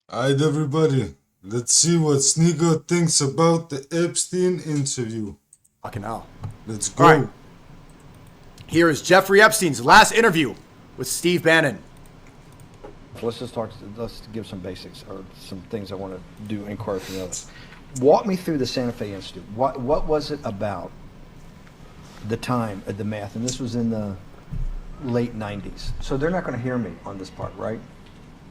Alright, everybody, let's see what Sneako thinks about the Epstein interview. Fucking hell. Let's go. All right. Here is Jeffrey Epstein's last interview with Steve Bannon. Let's just talk. Let's give some basics or some things I want to do. Inquire from the others. Walk me through the Santa Fe Institute. What was it about? The time at the math, and this was in the late '90s. So they're not going to hear me on this part, right?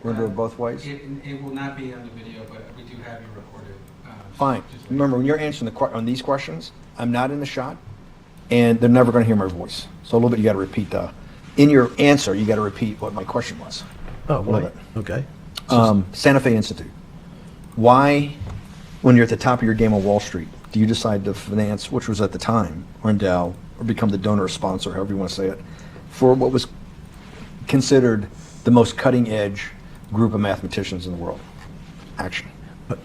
We're going to do it both ways. It will not be on the video, but we do have you recorded. Fine. Remember, when you're answering on these questions, I'm not in the shot, and they're never going to hear my voice. So a little bit, you got to repeat in your answer, you got to repeat what my question was. Oh, right. Okay. Santa Fe Institute. Why, when you're at the top of your game on Wall Street, do you decide to finance, which was at the time, or endow, or become the donor or sponsor, however you want to say it, for what was considered the most cutting edge group of mathematicians in the world? Action.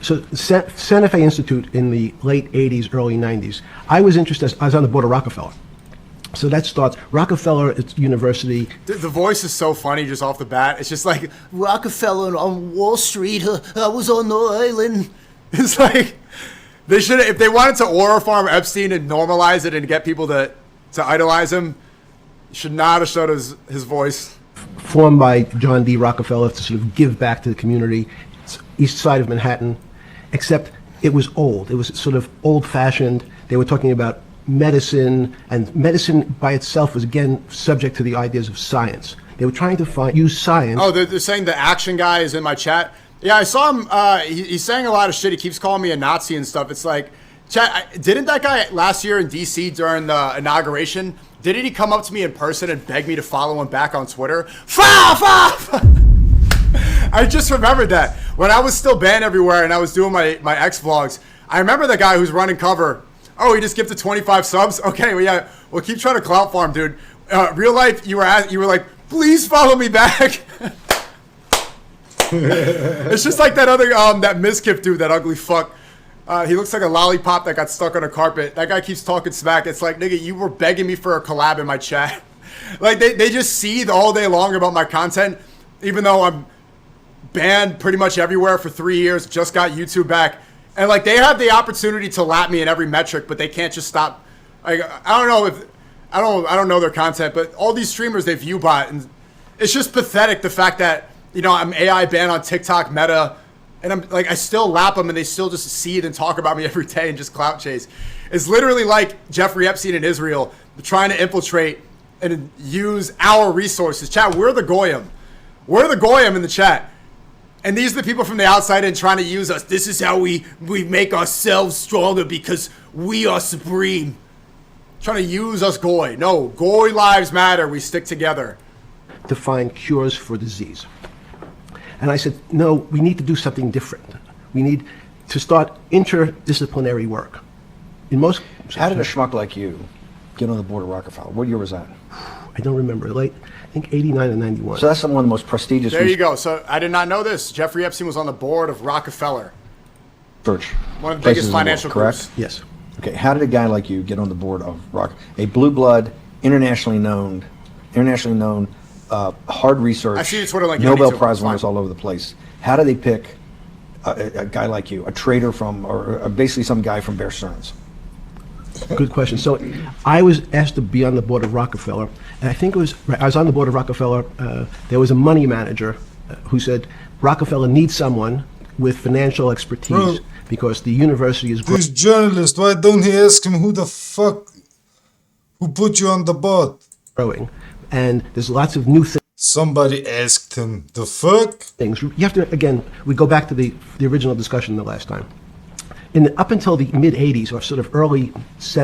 So Santa Fe Institute in the late 80s, early 90s, I was interested, I was on the board of Rockefeller. So that starts, Rockefeller University. The voice is so funny just off the bat. It's just like, Rockefeller on Wall Street, I was on the island. It's like, they should, if they wanted to aura farm Epstein and normalize it and get people to idolize him, should not have showed his voice. Formed by John D. Rockefeller to sort of give back to the community, east side of Manhattan, except it was old. It was sort of old-fashioned. They were talking about medicine, and medicine by itself was, again, subject to the ideas of science. They were trying to use science. Oh, they're saying the action guy is in my chat. Yeah, I saw him. He's saying a lot of shit. He keeps calling me a Nazi and stuff. It's like, chat, didn't that guy last year in D.C. during the inauguration, didn't he come up to me in person and beg me to follow him back on Twitter? I just remembered that. When I was still banned everywhere and I was doing my X vlogs, I remember the guy who's running cover. Oh, he just gifted 25 subs? Okay, well, yeah, we'll keep trying to clout farm, dude. Real life, you were like, please follow me back. It's just like that other, that Miskip dude, that ugly fuck. He looks like a lollipop that got stuck on a carpet. That guy keeps talking smack. It's like, nigga, you were begging me for a collab in my chat. Like, they just seethe all day long about my content, even though I'm banned pretty much everywhere for 3 years, just got YouTube back. And, like, they have the opportunity to lap me in every metric, but they can't just stop. Like, I don't know if, I don't know their content, but all these streamers, they view bot, and it's just pathetic, the fact that, you know, I'm AI banned on TikTok, Meta, and I'm like, I still lap them and they still just seethe and talk about me every day and just clout chase. It's literally like Jeffrey Epstein in Israel trying to infiltrate and use our resources. Chat, we're the Goyim. We're the Goyim in the chat. And these are the people from the outside in trying to use us. This is how we make ourselves stronger because we are supreme. Trying to use us Goy. No, Goy lives matter. We stick together. To find cures for disease. And I said, no, we need to do something different. We need to start interdisciplinary work. In most, How did a schmuck like you get on the board of Rockefeller? What year was that? I don't remember, late, I think 89 and 91. So that's one of the most prestigious There you go. So I did not know this. Jeffrey Epstein was on the board of Rockefeller. research One of the places biggest in the world, financial correct? groups. Yes. Okay, how did a guy like you get on the board of a blue blood, internationally known, hard research, I see your Twitter link. Nobel Me too. Prize It's fine. winners all over the place? How do they pick a guy like you, a trader from, or basically some guy from Bear Stearns? Good question. So I was asked to be on the board of Rockefeller, and I think I was on the board of Rockefeller. There was a money manager who said Rockefeller needs someone with financial expertise because the university is This journalist, why don't he ask him who put you on the board? growing, and there's lots of new Somebody asked him, the fuck? things. You have to, again, we go back to the original discussion the last time. Up until the mid-'80s, or sort of early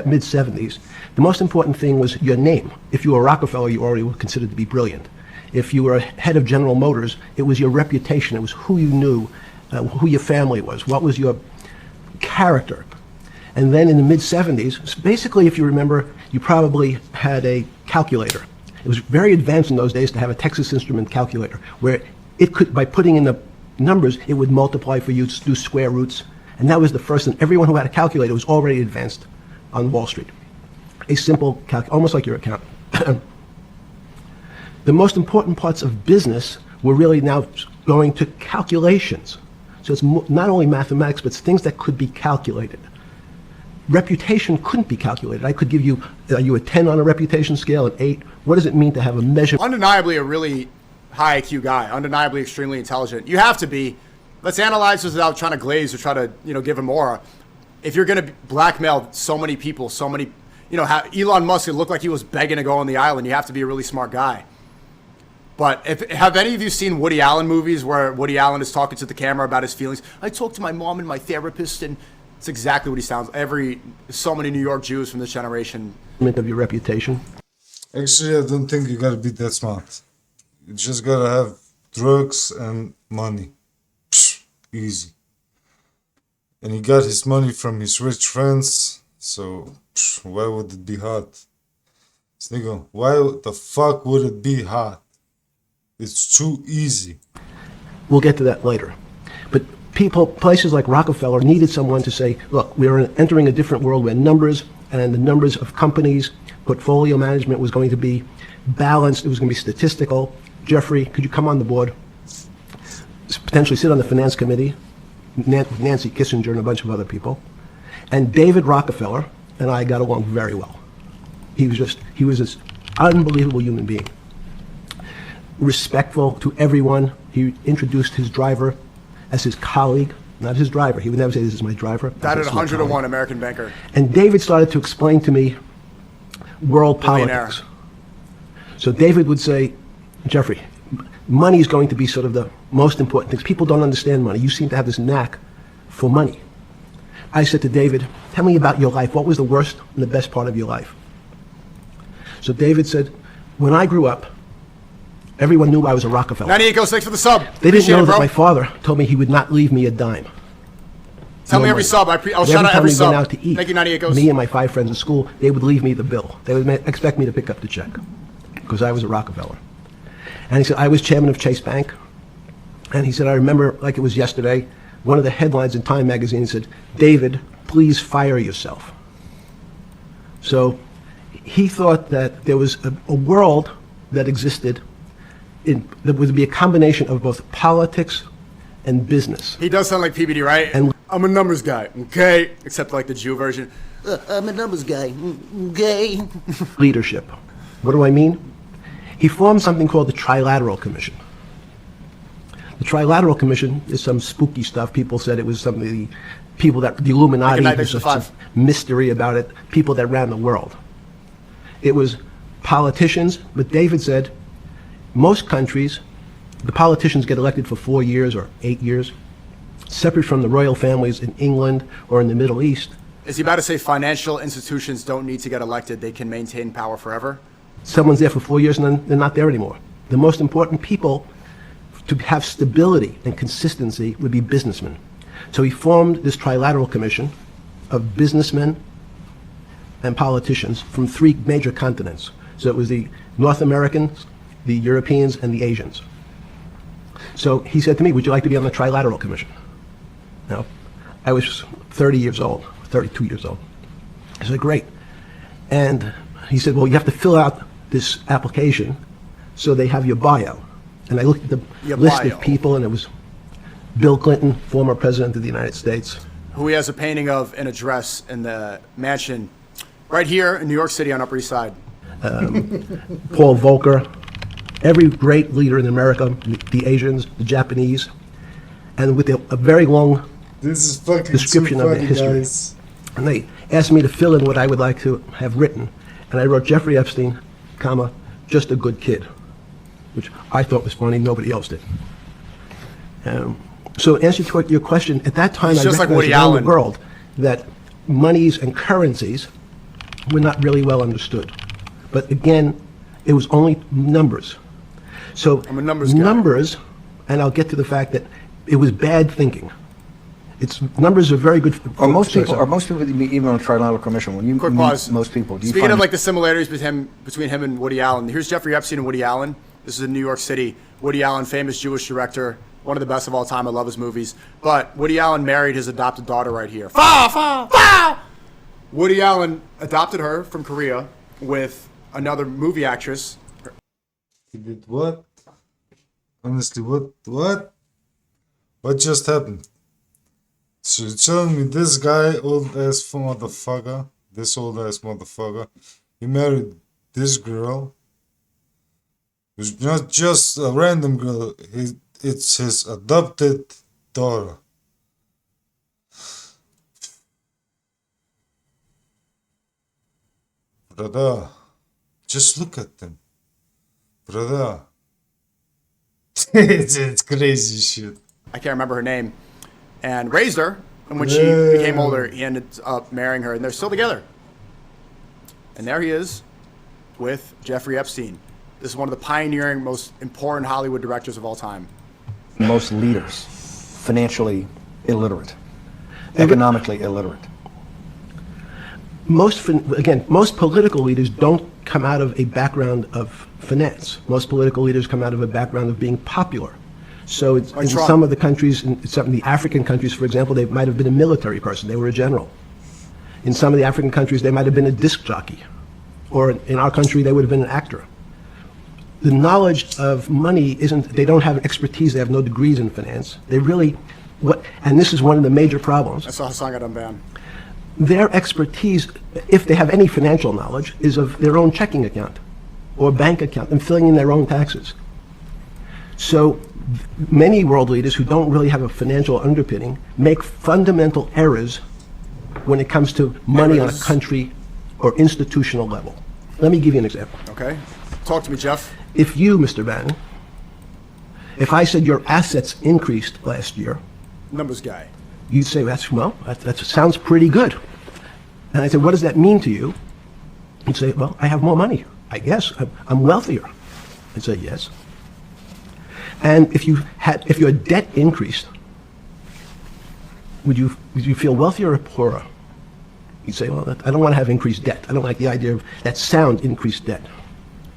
mid-'70s, the most important thing was your name. If you were Rockefeller, you already were considered to be brilliant. If you were head of General Motors, it was your reputation. It was who you knew, who your family was, what was your character. And then in the mid-'70s, basically, if you remember, you probably had a calculator. It was very advanced in those days to have a Texas Instrument calculator, where it could, by putting in the numbers, it would multiply for you to do square roots. And that was the first, and everyone who had a calculator was already advanced on Wall Street. A simple almost like your account. The most important parts of business were really now going to calculations. So it's not only mathematics, but it's things that could be calculated. Reputation couldn't be calculated. I could give you, are you a 10 on a reputation scale, an 8? What does it mean to have a measure? Undeniably a really high IQ guy, undeniably extremely intelligent. You have to be. Let's analyze this without trying to glaze or try to, give him aura. If you're going to blackmail so many people, how Elon Musk looked like he was begging to go on the island, you have to be a really smart guy. But have any of you seen Woody Allen movies where Woody Allen is talking to the camera about his feelings? I talked to my mom and my therapist, and it's exactly what he sounds. So many New York Jews from this generation. Of your reputation. Actually, I don't think you gotta be that smart. You just gotta have drugs and money. Psh, easy. And he got his money from his rich friends, so why would it be hard? Sneako, why the fuck would it be hard? It's too easy. We'll get to that later. But places like Rockefeller needed someone to say, look, we're entering a different world where numbers and the numbers of companies, portfolio management was going to be balanced. It was going to be statistical. Jeffrey, could you come on the board? Potentially sit on the finance committee, Nancy Kissinger and a bunch of other people. And David Rockefeller and I got along very well. He was this unbelievable human being. Respectful to everyone. He introduced his driver as his colleague, not his driver. He would never say, this is my driver. That at 101 American banker. And David started to explain to me world politics. So David would say, Jeffrey, money is going to be sort of the most important thing. People don't understand money. You seem to have this knack for money. I said to David, tell me about your life. What was the worst and the best part of your life? So David said, when I grew up, everyone knew I was a Rockefeller. 98 goes, thanks for the sub. They didn't know it, that my father told me he would not leave me a dime. Tell me every sub. I'll shout out every sub. Every time we went out to eat, Thank you, 98 goes. me and my 5 friends at school, they would leave me the bill. They would expect me to pick up the check because I was a Rockefeller. And he said, I was chairman of Chase Bank. And he said, I remember like it was yesterday, one of the headlines in Time magazine said, David, please fire yourself. So he thought that there was a world that existed that would be a combination of both politics and business. He does sound like PBD, right? And I'm a numbers guy, okay? Except like the Jew version. I'm a numbers guy, okay? Leadership. What do I mean? He formed something called the Trilateral Commission. The Trilateral Commission is some spooky stuff. People said it was some of the people that, the Illuminati, there's some mystery about it, people that ran the world. It was politicians, but David said, most countries, the politicians get elected for 4 years or 8 years, separate from the royal families in England or in the Middle East. Is he about to say financial institutions don't need to get elected, they can maintain power forever? Someone's there for 4 years and then they're not there anymore. The most important people to have stability and consistency would be businessmen. So he formed this Trilateral Commission of businessmen and politicians from 3 major continents. So it was the North Americans, the Europeans, and the Asians. So he said to me, would you like to be on the Trilateral Commission? Now, I was 30 years old, 32 years old. I said, great. And he said, well, you have to fill out this application so they have your bio. And I looked at the list of people, and it was Bill Clinton, former president of the United States. Who he has a painting of in a dress in the mansion right here in New York City on Upper East Side. Paul Volcker, every great leader in America, the Asians, the Japanese, and with a very long This is fucking description too of their funny, history. guys. And they asked me to fill in what I would like to have written. And I wrote Jeffrey Epstein, comma, just a good kid, which I thought was funny, nobody else did. So answer to your question, at that time I just like recognized Woody around Allen. the world that monies and currencies were not really well understood. But again, it was only numbers. So I'm a numbers guy. numbers, and I'll get to the fact that it was bad thinking. Numbers are very good. Are most people even on a Trilateral Commission? When you Quick meet pause. most people, do you Speaking find of like the similarities between him and Woody Allen, here's Jeffrey Epstein and Woody Allen. This is in New York City. Woody Allen, famous Jewish director, one of the best of all time. I love his movies. But Woody Allen married his adopted daughter right here. Woody Allen adopted her from Korea with another movie actress. He did what? Honestly, what? What just happened? So you're telling me this guy, this old ass motherfucker, he married this girl, who's not just a random girl, it's his adopted daughter. Brother, just look at them. Brother. it's crazy shit. I can't remember her name, and raised her. And when she became older, he ended up marrying her, and they're still together. And there he is with Jeffrey Epstein. This is one of the pioneering, most important Hollywood directors of all time. Most leaders, financially illiterate, economically illiterate. Most political leaders don't come out of a background of finance. Most political leaders come out of a background of being popular. So in some of the countries, in some of the African countries, for example, they might have been a military person. They were a general. In some of the African countries, they might have been a disc jockey. Or in our country, they would have been an actor. The knowledge of money they don't have expertise, they have no degrees in finance. They really, and this is one of the major problems. I saw Hassan got unbanned. Their expertise, if they have any financial knowledge, is of their own checking account or bank account and filling in their own taxes. So many world leaders who don't really have a financial underpinning make fundamental errors when it comes to money on a country or institutional level. Let me give you an example. Okay. Talk to me, Jeff. If you, Mr. Bannon, if I said your assets increased last year, Numbers guy. you'd say, that sounds pretty good. And I said, what does that mean to you? You'd say, well, I have more money, I guess. I'm wealthier. I'd say, yes. And if your debt increased, would you feel wealthier or poorer? You'd say, well, I don't want to have increased debt. I don't like the idea of that sound, increased debt.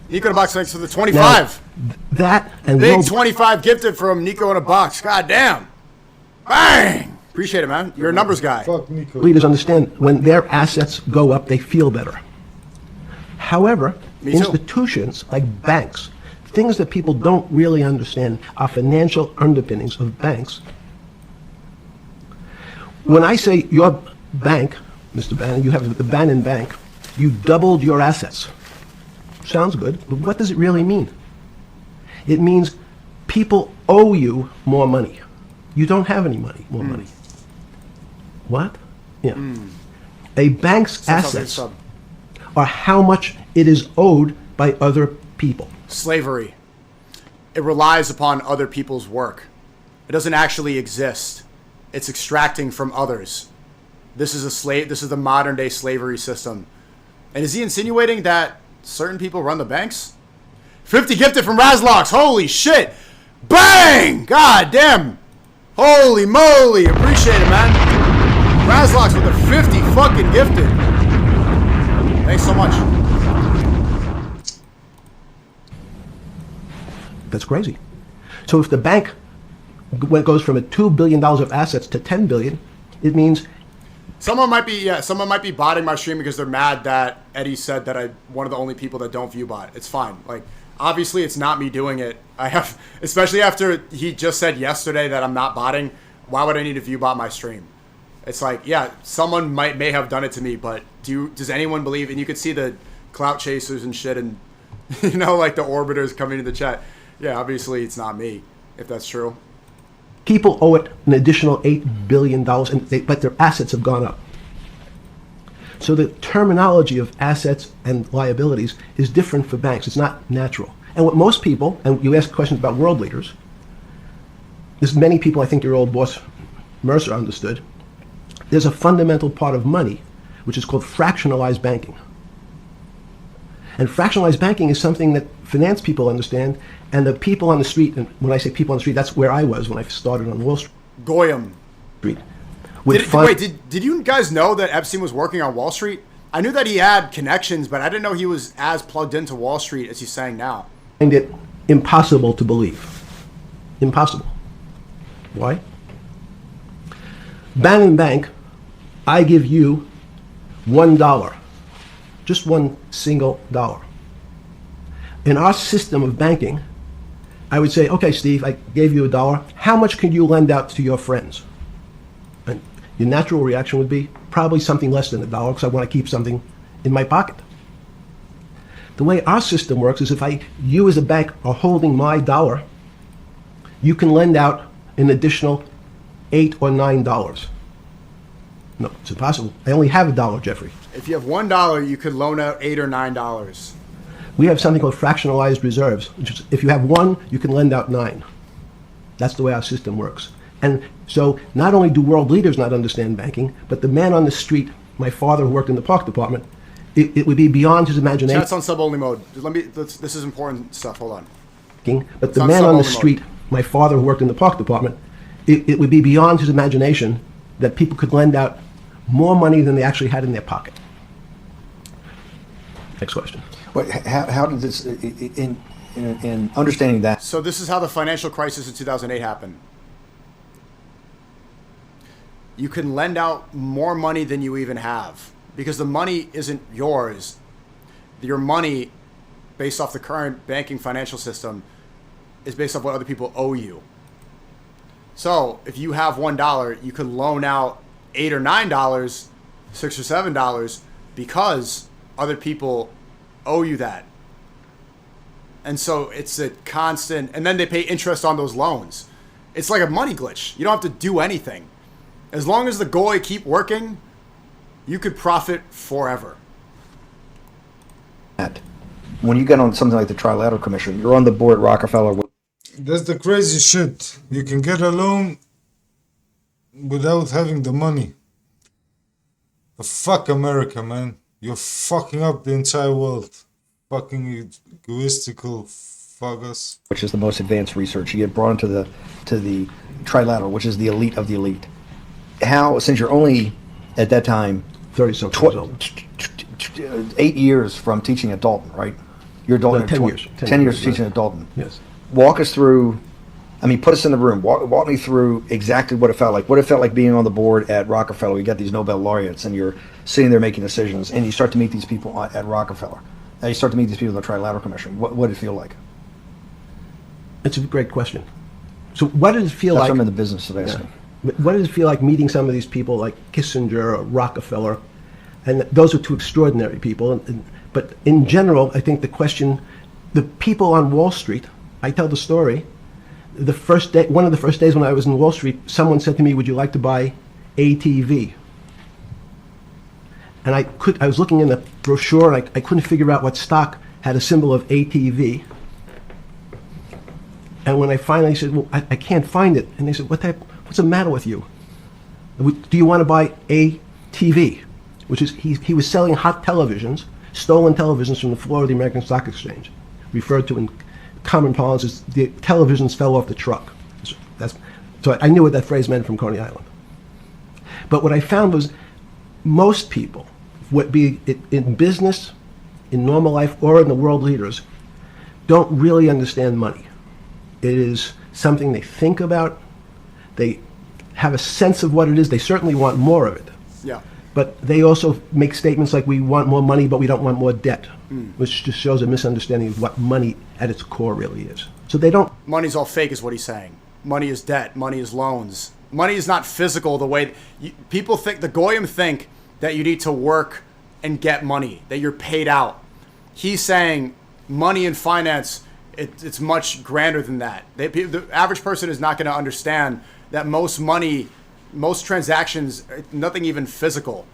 Nico in a box, thanks for the 25. Now, that and Big 25 gifted from Nico in a box. God damn. Bang! Appreciate it, man. You're a numbers guy. Fuck Nico. leaders understand when their assets go up, they feel better. However, Me too. institutions like banks, things that people don't really understand are financial underpinnings of banks. When I say your bank, Mr. Bannon, you have the Bannon Bank, you doubled your assets. Sounds good, but what does it really mean? It means people owe you more money. You don't have any money, more money. What? Yeah. A bank's assets are how much it is owed by other people. Slavery. It relies upon other people's work. It doesn't actually exist. It's extracting from others. This is the modern day slavery system. And is he insinuating that certain people run the banks? 50 gifted from Razlocks. Holy shit. Bang! God damn. Holy moly. Appreciate it, man. Razlocks with a 50 fucking gifted. Thanks so much. That's crazy. So if the bank goes from $2 billion of assets to $10 billion, it means Someone might be botting my stream because they're mad that Eddie said that I'm one of the only people that don't view bot. It's fine. Like, obviously it's not me doing it. Especially after he just said yesterday that I'm not botting. Why would I need to view bot my stream? It's like, yeah, someone may have done it to me, but does anyone believe? And you could see the clout chasers and shit, and like the orbiters coming to the chat. Yeah, obviously it's not me, if that's true. people owe it an additional $8 billion, but their assets have gone up. So the terminology of assets and liabilities is different for banks. It's not natural. And what most people, and you ask questions about world leaders, there's many people, I think your old boss Mercer understood, there's a fundamental part of money which is called fractionalized banking. And fractionalized banking is something that finance people understand, and the people on the street, and when I say people on the street, that's where I was when I started on Wall Goyim. Street. Did you guys know that Epstein was working on Wall Street? I knew that he had connections, but I didn't know he was as plugged into Wall Street as he's saying now. Find it impossible to believe. Impossible. Why? Bannon Bank, I give you $1. Just one single dollar. In our system of banking, I would say, okay, Steve, I gave you $1. How much can you lend out to your friends? And your natural reaction would be probably something less than $1 because I want to keep something in my pocket. The way our system works is you as a bank are holding my dollar, you can lend out an additional $8 or $9. No, it's impossible. I only have $1, Jeffrey. If you have $1, you could loan out $8 or $9. We have something called fractionalized reserves, which is if you have 1, you can lend out 9. That's the way our system works. And so not only do world leaders not understand banking, but the man on the street, my father who worked in the park department, it would be beyond his imagination. Chat's on sub-only mode. This is important stuff. Hold on. But the man on the street, my father who worked in the park department, it would be beyond his imagination that people could lend out more money than they actually had in their pocket. Next question. How did this, in understanding that? So this is how the financial crisis in 2008 happened. You can lend out more money than you even have because the money isn't yours. Your money, based off the current banking financial system, is based off what other people owe you. So if you have $1, you can loan out $8 or $9, $6 or $7 because other people owe you that. And so it's a constant, and then they pay interest on those loans. It's like a money glitch. You don't have to do anything. As long as the goy keep working, you could profit forever. When you get on something like the Trilateral Commission, you're on the board at Rockefeller. That's the crazy shit. You can get a loan without having the money. But fuck America, man. You're fucking up the entire world. Fucking egoistical fuckers. Which is the most advanced research. You get brought into the Trilateral, which is the elite of the elite. How, since you're only at that time 30-something years old. 8 years from teaching at Dalton, right? You're Dalton. No, 10 years. 10 years teaching at Dalton. Yes. Walk us through. I mean, put us in the room. Walk me through exactly what it felt like. What it felt like being on the board at Rockefeller. You got these Nobel laureates, and you're sitting there making decisions, and you start to meet these people at Rockefeller. And you start to meet these people in the Trilateral Commission. What did it feel like? It's a great question. So what did it feel That's like? what I'm in the business of asking. Yeah. What did it feel like meeting some of these people like Kissinger or Rockefeller? And those are two extraordinary people. But in general, I think the question, the people on Wall Street, I tell the story, the first day, one of the first days when I was in Wall Street, someone said to me, would you like to buy ATV? And I was looking in the brochure and I couldn't figure out what stock had a symbol of ATV. And when I finally said, well, I can't find it. And they said, what's the matter with you? Do you want to buy ATV? Which is, he was selling hot televisions, stolen televisions from the floor of the American Stock Exchange, referred to in common parlance as the televisions fell off the truck. So I knew what that phrase meant from Coney Island. But what I found was most people, be it in business, in normal life, or in the world leaders, don't really understand money. It is something they think about. They have a sense of what it is. They certainly want more of it. Yeah. But they also make statements like we want more money, but we don't want more debt, which just shows a misunderstanding of what money at its core really is. So they don't. Money's all fake is what he's saying. Money is debt. Money is loans. Money is not physical the way people think. The Goyim think that you need to work and get money, that you're paid out. He's saying money and finance, it's much grander than that. The average person is not going to understand that most money, most transactions, nothing even physical.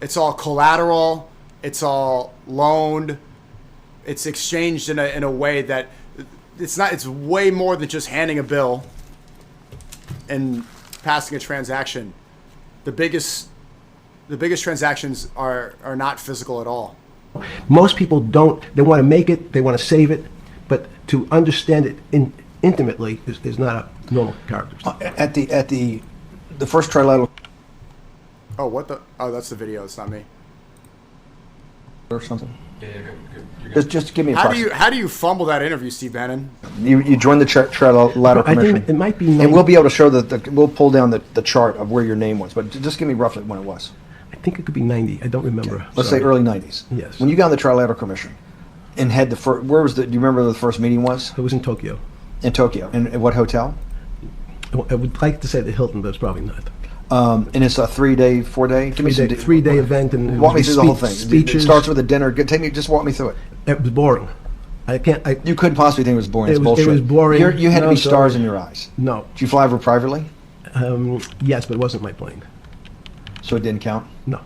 It's all collateral. It's all loaned. It's exchanged in a way that it's not. It's way more than just handing a bill and passing a transaction. The biggest transactions are not physical at all. Most people don't. They want to make it. They want to save it, but to understand it intimately is not a normal character. At the first Trilateral. Oh, what the? Oh, that's the video. It's not me. Or something. Yeah, good. Just give me a How do you fumble that interview, Steve Bannon? You joined the Trilateral I Commission. think it might be. And we'll be able to show we'll pull down the chart of where your name was, but just give me roughly when it was. I think it could be 90. I don't remember. Let's Sorry. say early 90s. Yes. When you got on the Trilateral Commission and had the first, where was do you remember where the first meeting was? It was in Tokyo. In Tokyo. And at what hotel? I would like to say the Hilton, but it's probably not. And it's a 3-day, 4-day? Give me some Three-day event, and walk me through the whole thing. Speeches. It starts with a dinner. Just walk me through it. It was boring. You couldn't possibly think it was boring. It's It bullshit. was boring. You had to No, be stars sorry. in your eyes. No. Did you fly over privately? Yes, but it wasn't my plane. So it didn't count? No.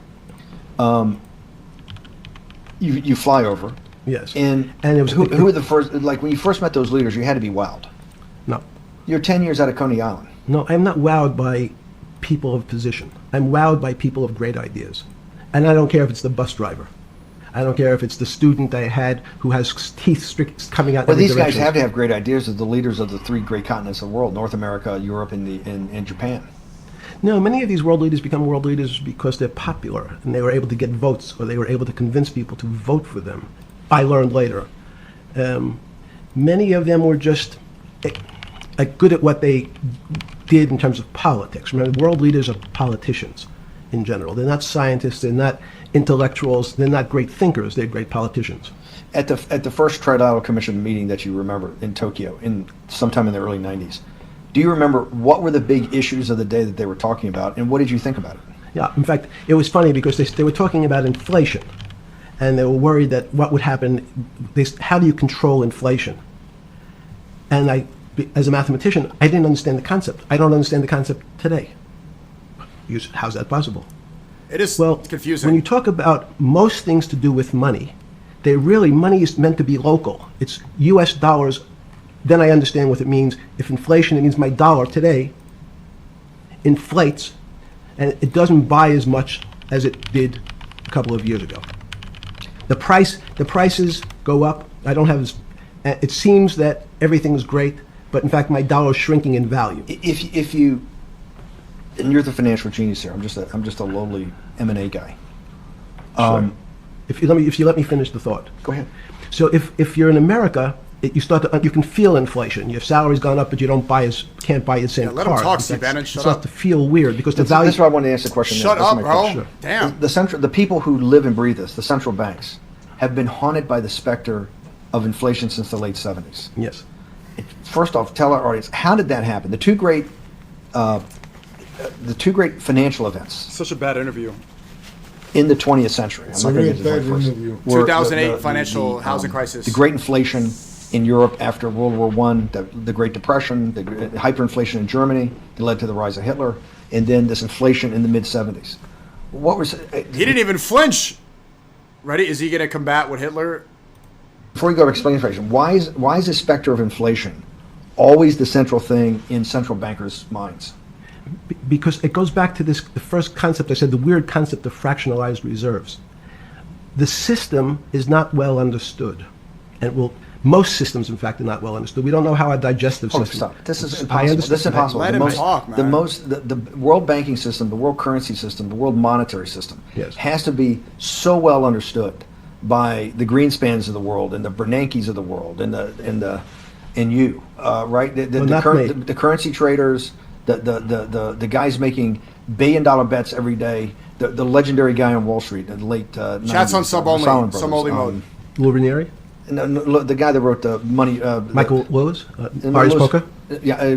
You fly over. Yes. And it was who were the first, like when you first met those leaders, you had to be wowed. No. You're 10 years out of Coney Island. No, I'm not wowed by people of position. I'm wowed by people of great ideas. And I don't care if it's the bus driver. I don't care if it's the student I had who has teeth coming out Well, every these guys direction. have to have great ideas as the leaders of the 3 great continents of the world, North America, Europe, and Japan. No, many of these world leaders become world leaders because they're popular and they were able to get votes, or they were able to convince people to vote for them. I learned later. Many of them were just good at what they did in terms of politics. Remember, world leaders are politicians in general. They're not scientists, they're not intellectuals, they're not great thinkers, they're great politicians. At the first Trilateral Commission meeting that you remember in Tokyo, sometime in the early 90s, do you remember what were the big issues of the day that they were talking about, and what did you think about it? Yeah, in fact, it was funny because they were talking about inflation, and they were worried that what would happen, how do you control inflation? And as a mathematician, I didn't understand the concept. I don't understand the concept today. How's that possible? It is Well, confusing. when you talk about most things to do with money, money is meant to be local. It's U.S. dollars. Then I understand what it means. If inflation, it means my dollar today inflates, and it doesn't buy as much as it did a couple of years ago. The prices go up. I don't have as. It seems that everything's great, but in fact, my dollar is shrinking in value. If you, and you're the financial genius here. I'm just a lowly M&A guy. Sure. If you let me finish the thought. Go ahead. So if you're in America, you can feel inflation. Your salary's gone up, but you can't buy the same Yeah, let him car. talk, It Steve Bannon, shut starts up. to feel weird because the That's value. why I wanted to ask the question. Shut now. That's up, my bro. question. Damn. The people who live and breathe this, the central banks, have been haunted by the specter of inflation since the late 70s. Yes. First off, tell our audience, how did that happen? The two great financial events Such a bad interview. in the 20th century. It's a real bad interview. were 2008 financial housing crisis. The Great Inflation in Europe after World War I, the Great Depression, the hyperinflation in Germany that led to the rise of Hitler, and then this inflation in the mid-70s. What was He didn't even flinch. Ready? Is he going to combat with Hitler? Before you go to explain inflation, why is the specter of inflation always the central thing in central bankers' minds? Because it goes back to the first concept I said, the weird concept of fractionalized reserves. The system is not well understood, and most systems, in fact, are not well understood. We don't know how our digestive Hold on, system. stop. This is I impossible. understand This is impossible. Let the him most, talk, the man. most, the world banking system, the world currency system, the world monetary system Yes. has to be so well understood by the Greenspans of the world and the Bernankes of the world and you, right? The currency traders, the guys making $billion bets every day, the legendary guy on Wall Street in the late Chats 90s, on sub only, Salomon sub Brothers, only mode. Lou Ranieri, no, the guy that wrote the money, Michael Lewis, and Lars Lewis- Poker,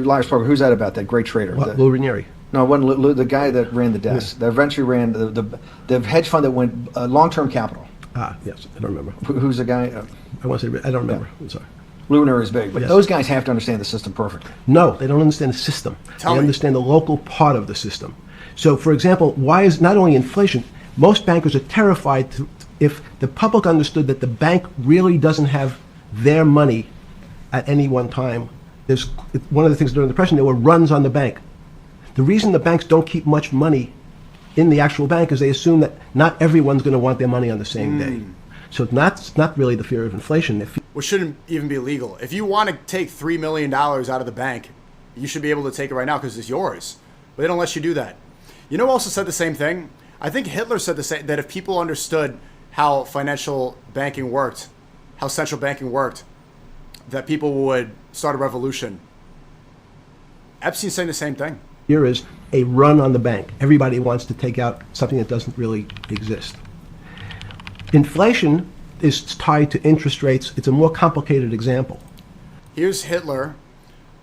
Lars Poker. Who's that about? That great trader. Lou Ranieri. No, it wasn't Lou, the guy that ran the desk. That eventually ran the hedge fund that went long-term capital. Yes, I don't remember. Who's the guy? I want to say I don't remember. I'm sorry. Lunar is big, but Yes. those guys have to understand the system perfectly. No, they don't understand the system. Tell They me. understand the local part of the system. So, for example, why is not only inflation, most bankers are terrified if the public understood that the bank really doesn't have their money at any one time. There's one of the things during the Depression, there were runs on the bank. The reason the banks don't keep much money in the actual bank is they assume that not everyone's going to want their money on the same day. So it's not really the fear of inflation. Which shouldn't even be legal. If you want to take $3 million out of the bank, you should be able to take it right now because it's yours. But they don't let you do that. You know who also said the same thing? I think Hitler said the same, that if people understood how financial banking worked, how central banking worked, that people would start a revolution. Epstein's saying the same thing. Here is a run on the bank. Everybody wants to take out something that doesn't really exist. Inflation is tied to interest rates. It's a more complicated example. Here's Hitler.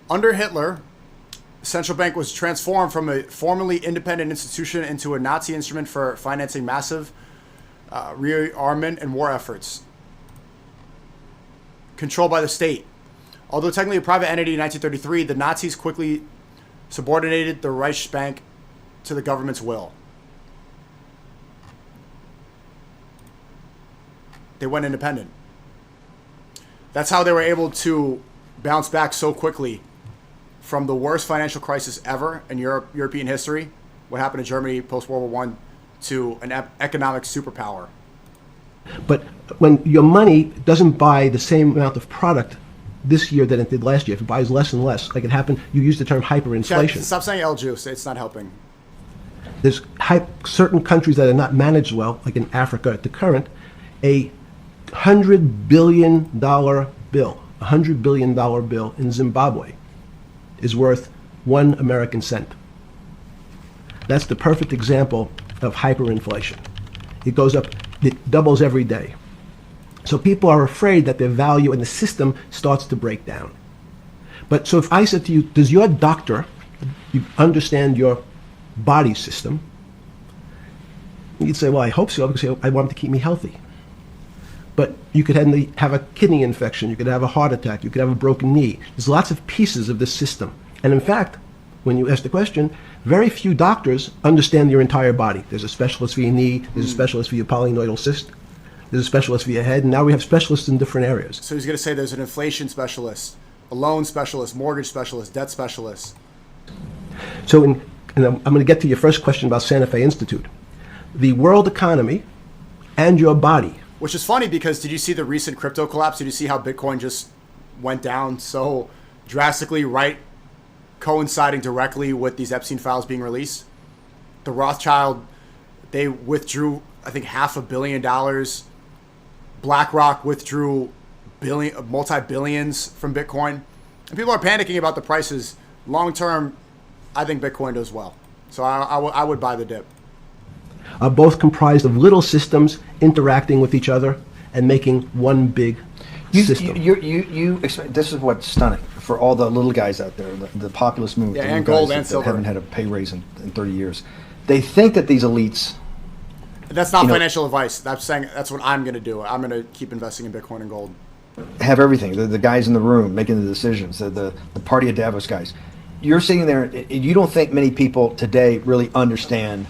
Under Hitler, central bank was transformed from a formerly independent institution into a Nazi instrument for financing massive rearmament and war efforts. Controlled by the state. Although technically a private entity in 1933, the Nazis quickly subordinated the Reichsbank to the government's will. They went independent. That's how they were able to bounce back so quickly from the worst financial crisis ever in European history, what happened to Germany post-World War I, to an economic superpower. But when your money doesn't buy the same amount of product this year than it did last year, if it buys less and less, like it happened, you used the term hyperinflation. Stop saying El Juice. It's not helping. There's certain countries that are not managed well, like in Africa at the current, a $100 billion bill in Zimbabwe is worth 1 American cent. That's the perfect example of hyperinflation. It goes up, it doubles every day. So people are afraid that their value in the system starts to break down. But so if I said to you, does your doctor you understand your body system? You'd say, well, I hope so, because I want him to keep me healthy. But you could have a kidney infection, you could have a heart attack, you could have a broken knee. There's lots of pieces of this system. And in fact, when you ask the question, very few doctors understand your entire body. There's a specialist for your knee, there's a specialist for your polynoidal cyst, there's a specialist for your head, and now we have specialists in different areas. So he's going to say there's an inflation specialist, a loan specialist, mortgage specialist, debt specialist. So and I'm going to get to your first question about Santa Fe Institute. The world economy and your body. Which is funny because did you see the recent crypto collapse? Did you see how Bitcoin just went down so drastically, right, coinciding directly with these Epstein files being released? The Rothschild, they withdrew, I think, $500 million. BlackRock withdrew multi-billions from Bitcoin. And people are panicking about the prices. Long term, I think Bitcoin does well. So I would buy the dip. Are both comprised of little systems interacting with each other and making one big system. This is what's stunning for all the little guys out there, the populist movement, Yeah, the and little gold guys and that silver. haven't had a pay raise in 30 years. They think that these elites. That's not financial advice. That's saying that's what I'm going to do. I'm going to keep investing in Bitcoin and gold. Have everything. The guys in the room making the decisions. The party of Davos guys. You're sitting there. You don't think many people today really understand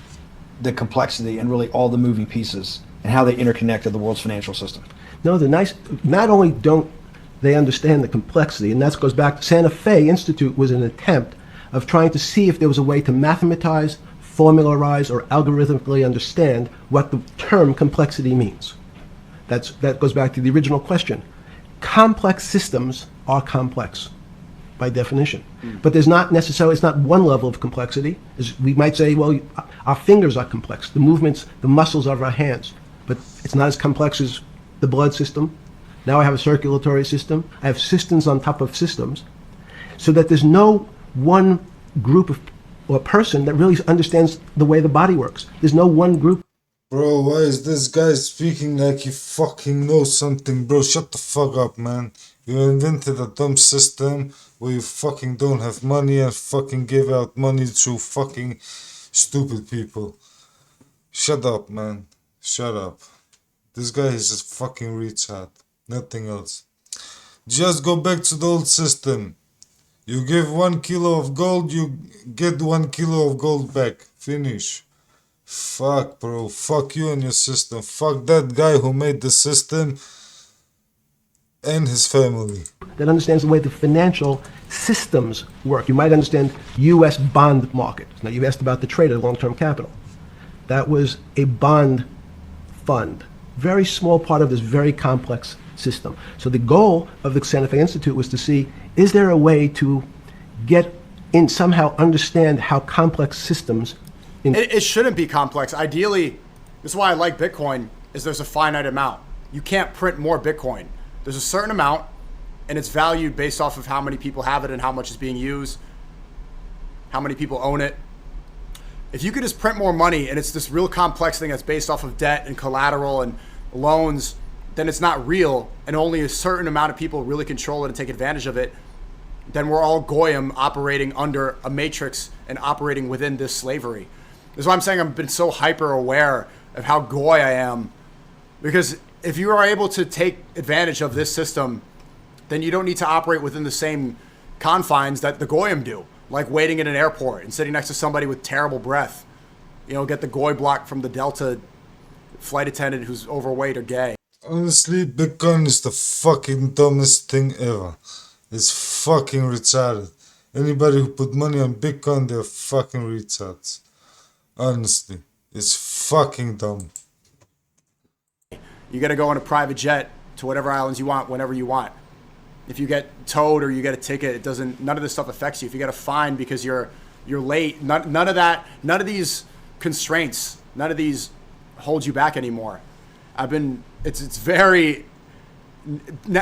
the complexity and really all the moving pieces and how they interconnect to the world's financial system. No, not only don't they understand the complexity, and that goes back to Santa Fe Institute was an attempt of trying to see if there was a way to mathematize, formularize, or algorithmically understand what the term complexity means. That goes back to the original question. Complex systems are complex by definition. But there's not necessarily, it's not one level of complexity. We might say, well, our fingers are complex, the movements, the muscles of our hands, but it's not as complex as the blood system. Now I have a circulatory system. I have systems on top of systems, so that there's no one group of or person that really understands the way the body works. There's no one group. Bro, why is this guy speaking like he fucking knows something? Bro, shut the fuck up, man. You invented a dumb system where you fucking don't have money and fucking give out money to fucking stupid people. Shut up, man. Shut up. This guy is a fucking retard. Nothing else. Just go back to the old system. You give 1 kilo of gold, you get 1 kilo of gold back. Finish. Fuck, bro. Fuck you and your system. Fuck that guy who made the system and his family. That understands the way the financial systems work. You might understand U.S. bond market. Now, you asked about the trade of long-term capital. That was a bond fund. Very small part of this very complex system. So the goal of the Santa Fe Institute was to see, is there a way to get in, somehow understand how complex systems... It shouldn't be complex. Ideally, this is why I like Bitcoin, is there's a finite amount. You can't print more Bitcoin. There's a certain amount, and it's valued based off of how many people have it and how much is being used, how many people own it. If you could just print more money and it's this real complex thing that's based off of debt and collateral and loans, then it's not real, and only a certain amount of people really control it and take advantage of it. then we're all goyim operating under a matrix and operating within this slavery. That's why I'm saying I've been so hyper aware of how goy I am, because if you are able to take advantage of this system, then you don't need to operate within the same confines that the goyim do, like waiting in an airport and sitting next to somebody with terrible breath. You know, get the goy block from the Delta flight attendant who's overweight or gay. Honestly, Bitcoin is the fucking dumbest thing ever. It's fucking retarded. Anybody who put money on Bitcoin, they're fucking retards. Honestly, it's fucking dumb. You got to go on a private jet to whatever islands you want, whenever you want. If you get towed or you get a ticket, it doesn't. None of this stuff affects you. If you get a fine because you're late, none of that. None of these constraints. None of these hold you back anymore. It's very.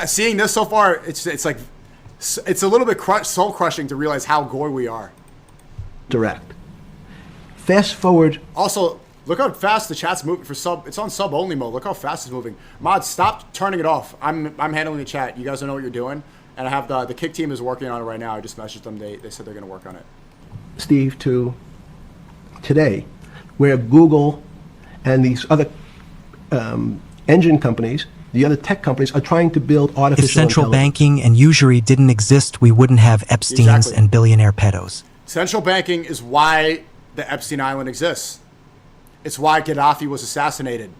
Seeing this so far, it's like, it's a little bit soul crushing to realize how goy we are. Direct. Fast forward. Also, look how fast the chat's moving for sub. It's on sub only mode. Look how fast it's moving. Mod, stop turning it off. I'm handling the chat. You guys don't know what you're doing, and I have the kick team is working on it right now. I just messaged them. They said they're going to work on it. Steve, to today, where Google and these other engine companies, the other tech companies, are trying to build artificial If central intelligence. banking and usury didn't exist, we wouldn't have Epsteins Exactly. and billionaire pedos. Central banking is why the Epstein Island exists. It's why Gaddafi was assassinated.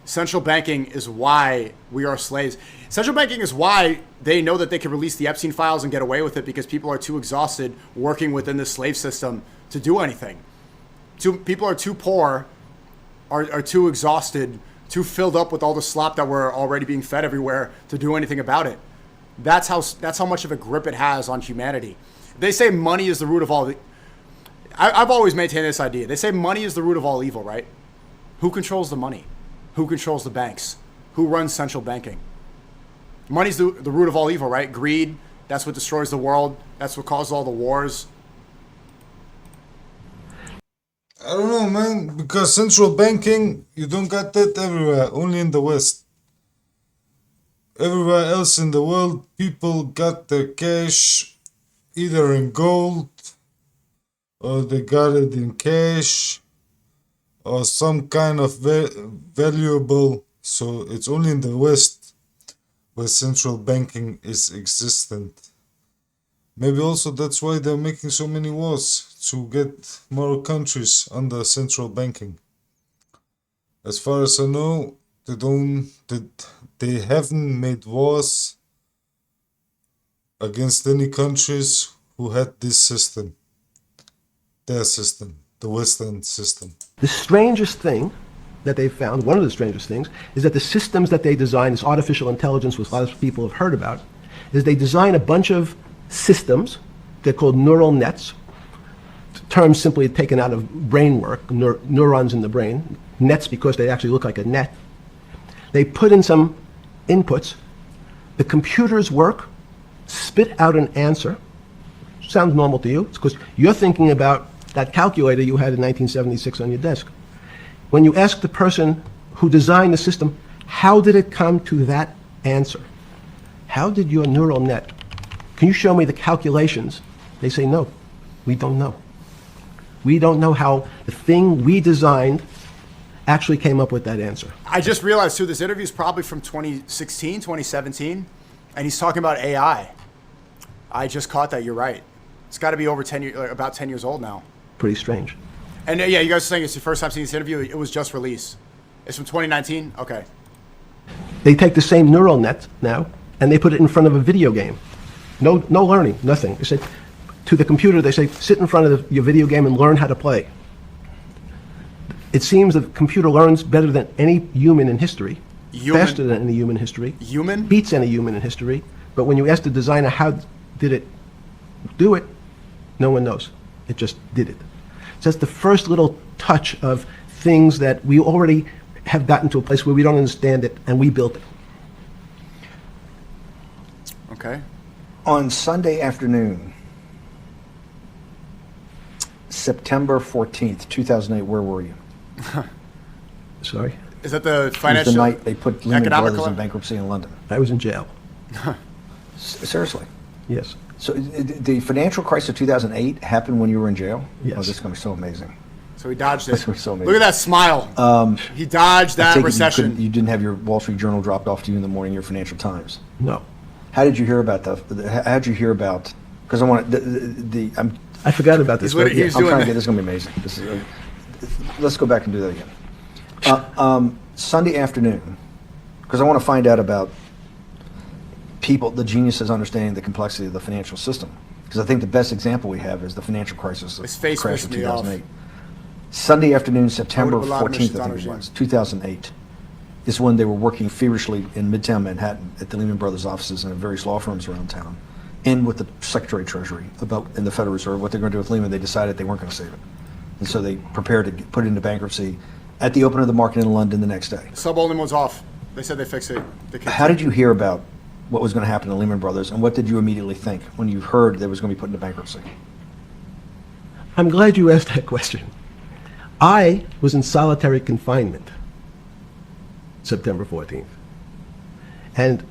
Central banking is why we are slaves. Central banking is why they know that they can release the Epstein files and get away with it, because people are too exhausted working within the slave system to do anything. People are too poor, are too exhausted, too filled up with all the slop that we're already being fed everywhere to do anything about it. That's how much of a grip it has on humanity. They say money is the root of all. I've always maintained this idea. They say money is the root of all evil, right? Who controls the money? Who controls the banks? Who runs central banking? Money's the root of all evil, right? Greed, that's what destroys the world. That's what causes all the wars. I don't know, man, because central banking, you don't got that everywhere, only in the West. Everywhere else in the world, people got their cash either in gold, or they got it in cash, or some kind of valuable. So it's only in the West where central banking is existent. Maybe also that's why they're making so many wars, to get more countries under central banking. As far as I know, they haven't made wars against any countries who had this system. Their system, the Western system. The strangest thing that they found, one of the strangest things, is that the systems that they design, this artificial intelligence, which a lot of people have heard about, is they design a bunch of systems. They're called neural nets. Terms simply taken out of brain work, neurons in the brain. Nets because they actually look like a net. They put in some inputs. The computers work, spit out an answer. Sounds normal to you. It's because you're thinking about that calculator you had in 1976 on your desk. When you ask the person who designed the system, how did it come to that answer? How did your neural net, can you show me the calculations? They say, no, we don't know. We don't know how the thing we designed actually came up with that answer. I just realized, too, this interview is probably from 2016, 2017, and he's talking about AI. I just caught that. You're right. It's got to be over 10 years, about 10 years old now. Pretty strange. And yeah, you guys are saying it's your first time seeing this interview. It was just released. It's from 2019? Okay. They take the same neural net now, and they put it in front of a video game. No learning, nothing. They say, to the computer, they say, sit in front of your video game and learn how to play. It seems that the computer learns better than any human in history, faster than any human in history, beats any human in history. But when you ask the designer how did it do it, no one knows. It just did it. So that's the first little touch of things that we already have gotten to a place where we don't understand it, and we built it. Okay. On Sunday afternoon, September 14th, 2008, where were you? Sorry? Is that the It was financial? the night they put Lehman economic Brothers in collapse? bankruptcy in London. I was in jail. Seriously. Yes. So the financial crisis of 2008 happened when you were in jail? Yes. Oh, this is going to be so amazing. So he dodged it. That's so amazing. Look at that smile. He dodged I that take it recession. you didn't have your Wall Street Journal dropped off to you in the morning, your Financial Times. No. How did you hear about how did you hear about, because I want I forgot about this. He's what- but yeah. he's I'm doing trying to that. get, this is going to be amazing. This is, let's go back and do that again. Sunday afternoon, because I want to find out about people, the geniuses understanding the complexity of the financial system. Because I think the best example we have is the financial crisis of His face crash of pissed me off. 2008. Sunday afternoon, September I would have allowed him to 14th, I think shit it on was, 2008, is when they were working feverishly in Midtown Manhattan at the Lehman Brothers offices and at various law firms around town, and with the Secretary of Treasury in the Federal Reserve, what they're going to do with Lehman. They decided they weren't going to save it. And so they prepared to put it into bankruptcy at the open of the market in London the next day. Sub-only was off. They said they fixed it. How did you hear about what was going to happen to Lehman Brothers, and what did you immediately think when you heard that it was going to be put into bankruptcy? I'm glad you asked that question. I was in solitary confinement September 14th. And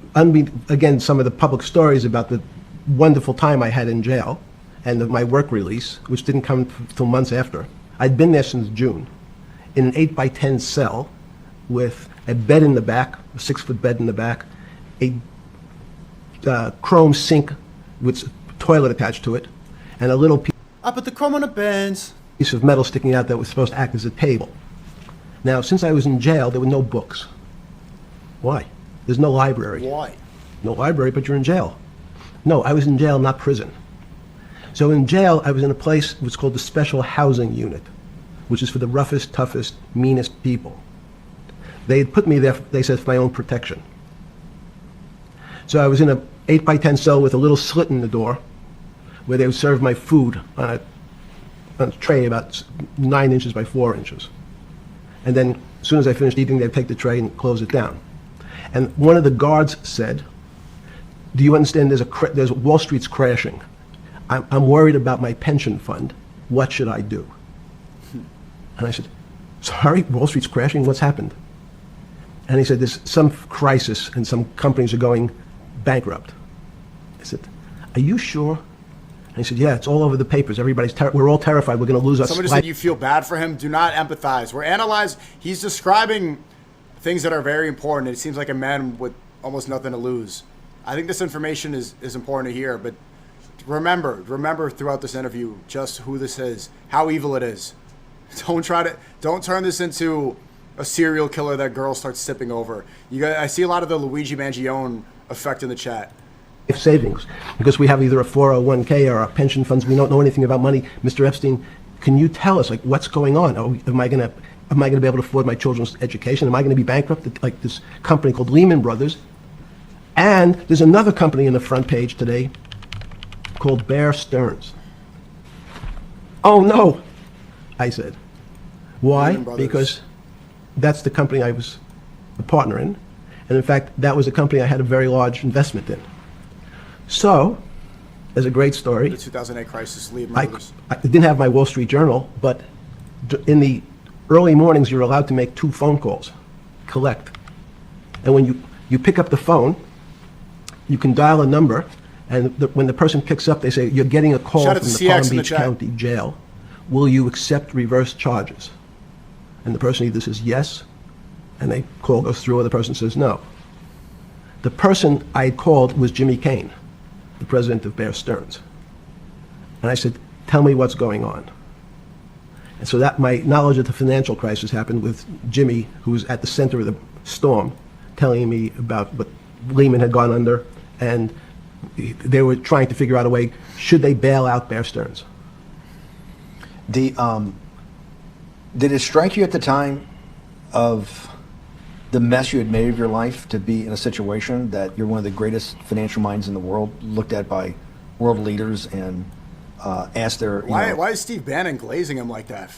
again, some of the public stories about the wonderful time I had in jail and my work release, which didn't come till months after. I'd been there since June in an 8x10 cell with a bed in the back, a 6-foot bed in the back, a chrome sink with a toilet attached to it, and a little I put the chrome on the bends. piece of metal sticking out that was supposed to act as a table. Now, since I was in jail, there were no books. Why? There's no library. Why? No library, but you're in jail. No, I was in jail, not prison. So in jail, I was in a place what's called the Special Housing Unit, which is for the roughest, toughest, meanest people. They had put me there, they said, for my own protection. So I was in a 8x10 cell with a little slit in the door where they would serve my food on a tray about 9 inches by 4 inches. And then as soon as I finished eating, they'd take the tray and close it down. And one of the guards said, do you understand there's Wall Street's crashing. I'm worried about my pension fund. What should I do? And I said, sorry, Wall Street's crashing? What's happened? And he said, there's some crisis and some companies are going bankrupt. I said, are you sure? And he said, yeah, it's all over the papers. We're all terrified. We're going to lose our Somebody said you feel bad for him. Do not empathize. He's describing things that are very important. It seems like a man with almost nothing to lose. I think this information is important to hear, but remember throughout this interview just who this is, how evil it is. Don't turn this into a serial killer that girls start sipping over. I see a lot of the Luigi Mangione effect in the chat. savings, because we have either a 401k or our pension funds. We don't know anything about money. Mr. Epstein, can you tell us, like, what's going on? Am I going to be able to afford my children's education? Am I going to be bankrupt like this company called Lehman Brothers? And there's another company in the front page today called Bear Stearns. Oh, no, I said. Why? Lehman Brothers. Because that's the company I was a partner in. And in fact, that was a company I had a very large investment in. So, there's a great story. The 2008 crisis, Lehman I Brothers. didn't have my Wall Street Journal, but in the early mornings, you're allowed to make 2 phone calls, collect. And when you pick up the phone, you can dial a number, and when the person picks up, they say, you're getting a call Shout out from to the CX Palm in the Beach chat. County Jail. Will you accept reverse charges? And the person either says yes, and the call goes through, or the person says no. The person I had called was Jimmy Kane, the president of Bear Stearns. And I said, tell me what's going on. And so that my knowledge of the financial crisis happened with Jimmy, who was at the center of the storm, telling me about what Lehman had gone under, and they were trying to figure out a way, should they bail out Bear Stearns? Did it strike you at the time of the mess you had made of your life to be in a situation that you're one of the greatest financial minds in the world, looked at by world leaders and asked their Why is Steve Bannon glazing him like that?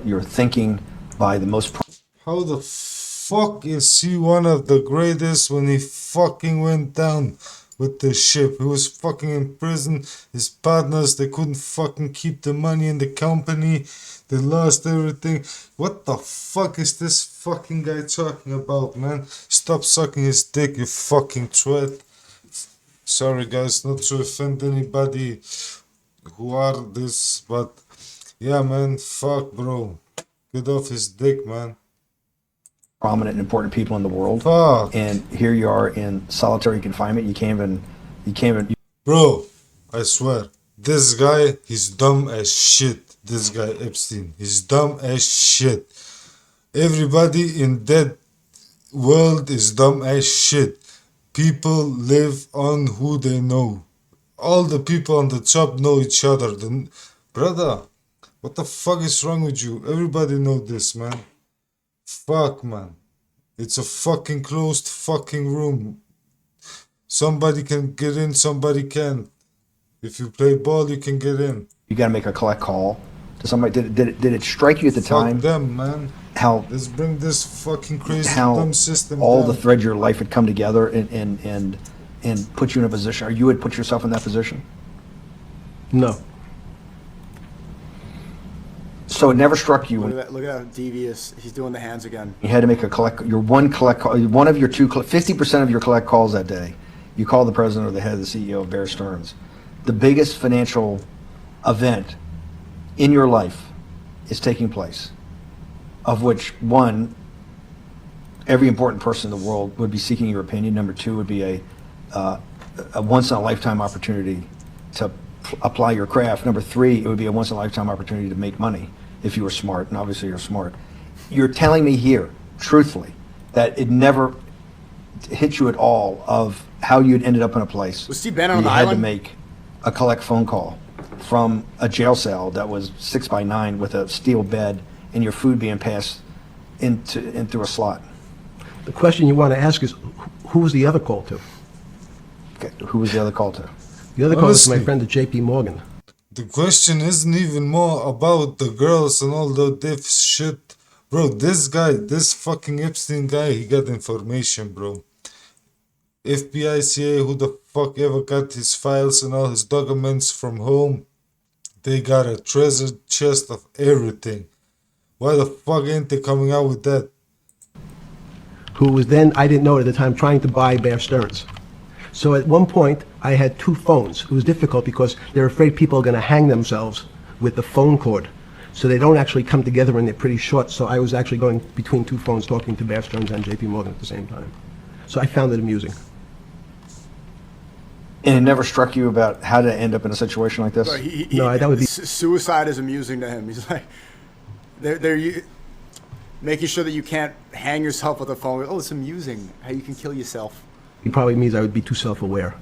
your thinking by the most How the fuck is he one of the greatest when he fucking went down with the ship? He was fucking in prison. His partners, they couldn't fucking keep the money in the company. They lost everything. What the fuck is this fucking guy talking about, man? Stop sucking his dick, you fucking twat. sorry guys, not to offend anybody who are this, but yeah, man, fuck, bro. Get off his dick, man. Prominent and important people in the world. Fuck. And here you are in solitary confinement. You can't even. Bro, I swear, this guy, he's dumb as shit. This guy, Epstein, he's dumb as shit. Everybody in that world is dumb as shit. People live on who they know. All the people on the top know each other. Brother, what the fuck is wrong with you? Everybody know this, man. Fuck, man. It's a fucking closed fucking room. Somebody can get in, somebody can't. If you play ball, you can get in. You got to make a collect call to somebody. Did it strike you at the time Fuck them, man. how Let's bring this fucking crazy how dumb system all down. the threads of your life had come together and put you in a position, or you had put yourself in that position? No. So it never struck you Look when at that! Look at how devious he's doing the hands again. you had to make a collect, your one collect call, one of your two, 50% of your collect calls that day, you called the president or the head of the CEO of Bear Stearns. The biggest financial event in your life is taking place, of which one, every important person in the world would be seeking your opinion. Number two would be a once-in-a-lifetime opportunity to apply your craft. Number three, it would be a once-in-a-lifetime opportunity to make money if you were smart, and obviously you're smart. You're telling me here, truthfully, that it never hit you at all of how you'd ended up in a place Was Steve Bannon where on you the had to island? make a collect phone call from a jail cell that was 6x9 with a steel bed and your food being passed in through a slot. The question you want to ask is, who was the other call to? Okay, who was the other call to? The other call is to my Honestly. friend at J.P. Morgan. The question isn't even more about the girls and all the diff shit. Bro, this guy, this fucking Epstein guy, he got information, bro. FBI, CIA, who the fuck ever got his files and all his documents from home? They got a treasure chest of everything. Why the fuck ain't they coming out with that? Who was then, I didn't know at the time, trying to buy Bear Stearns. So at one point, I had two phones. It was difficult because they're afraid people are going to hang themselves with the phone cord. So they don't actually come together and they're pretty short. So I was actually going between two phones talking to Bear Stearns and J.P. Morgan at the same time. So I found it amusing. And it never struck you about how to end up in a situation like this? But No, that would be- suicide is amusing to him. He's like, they're making sure that you can't hang yourself with a phone. Oh, it's amusing how you can kill yourself. It probably means I would be too self-aware.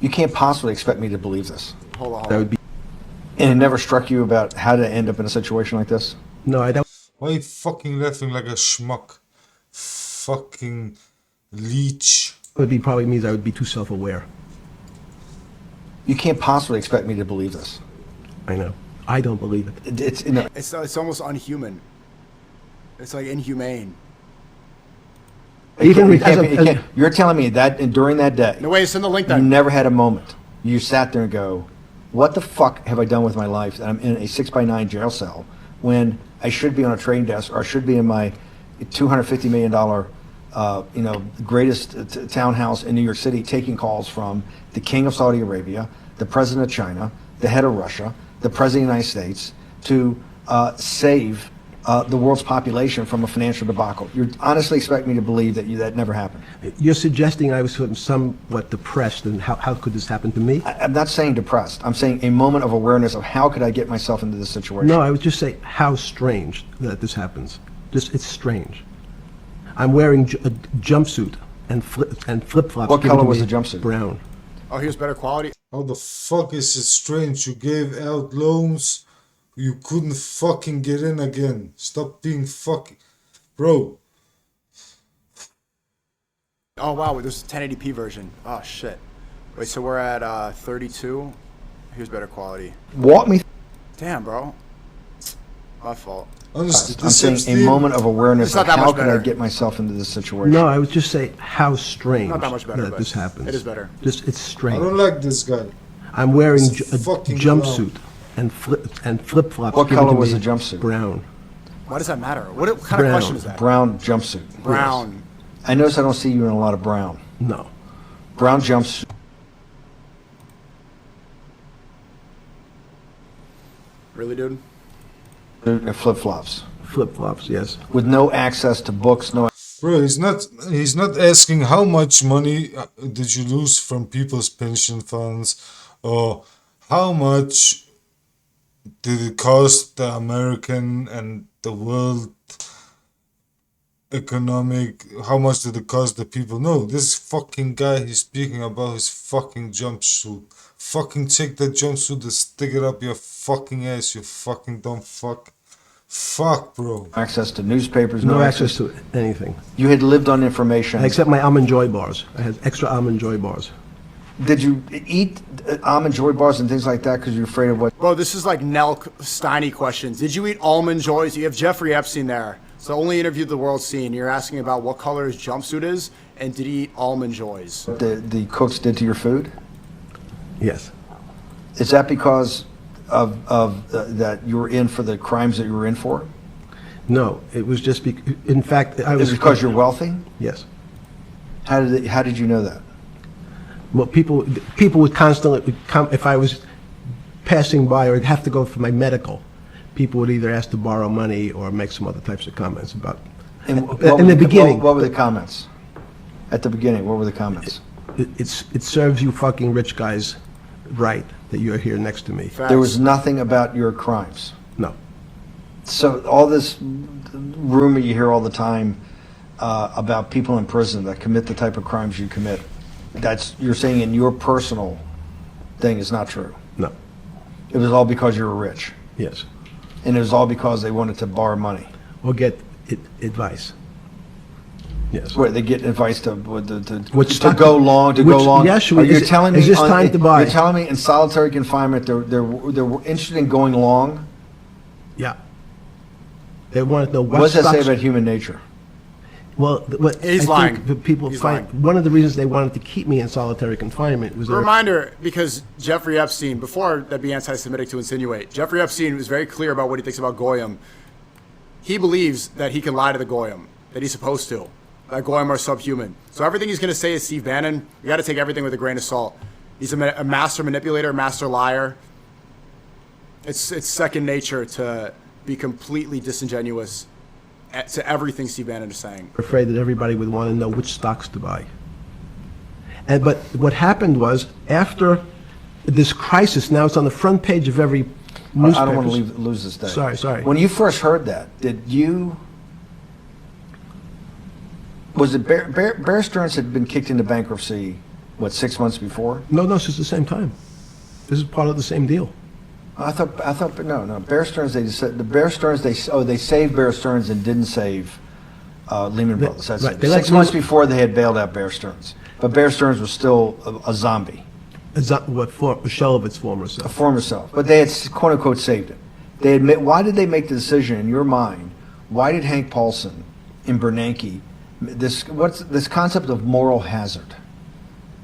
You can't possibly expect me to believe this. Hold on. That would be, And it never struck you about how to end up in a situation like this? no, that Why you fucking laughing like a schmuck? Fucking leech. would be probably means I would be too self-aware. You can't possibly expect me to believe this. I know. I don't believe it. It's you know, It's almost unhuman. It's like inhumane. Even it can't as be- a- it can't- you're telling me that during that day, No way, send the link you then. never had a moment. You sat there and go, what the fuck have I done with my life that I'm in a 6x9 jail cell when I should be on a trading desk or I should be in my $250 million greatest townhouse in New York City taking calls from the king of Saudi Arabia, the president of China, the head of Russia, the president of the United States to save the world's population from a financial debacle. You honestly expect me to believe that that never happened? You're suggesting I was sort of somewhat depressed, and how could this happen to me? I'm not saying depressed. I'm saying a moment of awareness of how could I get myself into this situation. No, I would just say how strange that this happens. Just, it's strange. I'm wearing a jumpsuit and flip-flops. What given color to was me the jumpsuit? Brown. Oh, here's better quality. How the fuck is it strange? You gave out loans, you couldn't fucking get in again. Stop being fucking... Bro, Oh wow, there's a 1080p version. Oh shit. Wait, so we're at 32. Here's better quality. Walk me. Damn, bro. My fault. honestly, I'm this saying a Epstein... moment of awareness It's not of that how much could I better. get myself into this situation. No, I would just say how strange Not that much better, that but this happens. it is better. Just, it's I strange. don't like this guy. I'm wearing It's a fucking jumpsuit and flip-flops. What given color to was me the jumpsuit? Brown. Why does that matter? What kind of Brown. question is that? Brown jumpsuit. Brown. I notice I don't see you in a lot of brown. No. brown jumpsuit, Really, dude? and flip-flops, Flip-flops, yes. with no access to books, no. Bro, he's not asking how much money did you lose from people's pension funds, or how much did it cost the American and the world economic, how much did it cost the people? No, this fucking guy, he's speaking about his fucking jumpsuit. Fucking take that jumpsuit and stick it up your fucking ass, you fucking dumb fuck. Fuck, bro. Access to newspapers, No access to anything. You had lived on information. Except my Almond Joy bars. I had extra Almond Joy bars. Did you eat almond joy bars and things like that because you're afraid of what? Bro, this is like Nell Steiny questions. Did you eat almond joys? You have Jeffrey Epstein there. It's the only interview the world's seen. You're asking about what color his jumpsuit is, and did he eat almond joys? The cooks did to your food? Yes. Is that because of that you were in for the crimes that you were in for? No, it was just in fact, I was... Is it because you're wealthy? Yes. How did you know that? Well, people would constantly come, if I was passing by or have to go for my medical, people would either ask to borrow money or make some other types of comments about... And in the beginning... What were the comments? At the beginning, what were the comments? It serves you fucking rich guys right that you're here next to me. Facts. There was nothing about your crimes. No. So all this rumor you hear all the time about people in prison that commit the type of crimes you commit, you're saying in your personal thing is not true. No. It was all because you were rich. Yes. And it was all because they wanted to borrow money. Or get advice. Yes. Where they get advice to Which go long. Yes, Are you telling me is this time to buy? You're telling me in solitary confinement they're interested in going long? Yeah. They want to know What does that say stocks- about human nature? Well, what He's I lying. think that people He's find lying. one of the reasons they wanted to keep me in solitary confinement was A reminder, because Jeffrey Epstein, before that'd be anti-Semitic to insinuate, Jeffrey Epstein was very clear about what he thinks about Goyim. He believes that he can lie to the Goyim, that he's supposed to, that Goyim are subhuman. So everything he's going to say is Steve Bannon. You got to take everything with a grain of salt. He's a master manipulator, master liar. It's second nature to be completely disingenuous to everything Steve Bannon is saying. afraid that everybody would want to know which stocks to buy. But what happened was, after this crisis, now it's on the front page of every newspaper. I don't want to lose this day. Sorry. When you first heard that, was it Bear Stearns had been kicked into bankruptcy, 6 months before? No, this is the same time. This is part of the same deal. I thought, no. Bear Stearns, they saved Bear Stearns and didn't save Lehman Brothers. That's right. it. They let 6 months before they had bailed out Bear Stearns, but Bear Stearns was still a zombie, A shell of its former a self. former self. But they had quote unquote saved it. Why did they make the decision in your mind? Why did Hank Paulson in Bernanke what's this concept of moral hazard?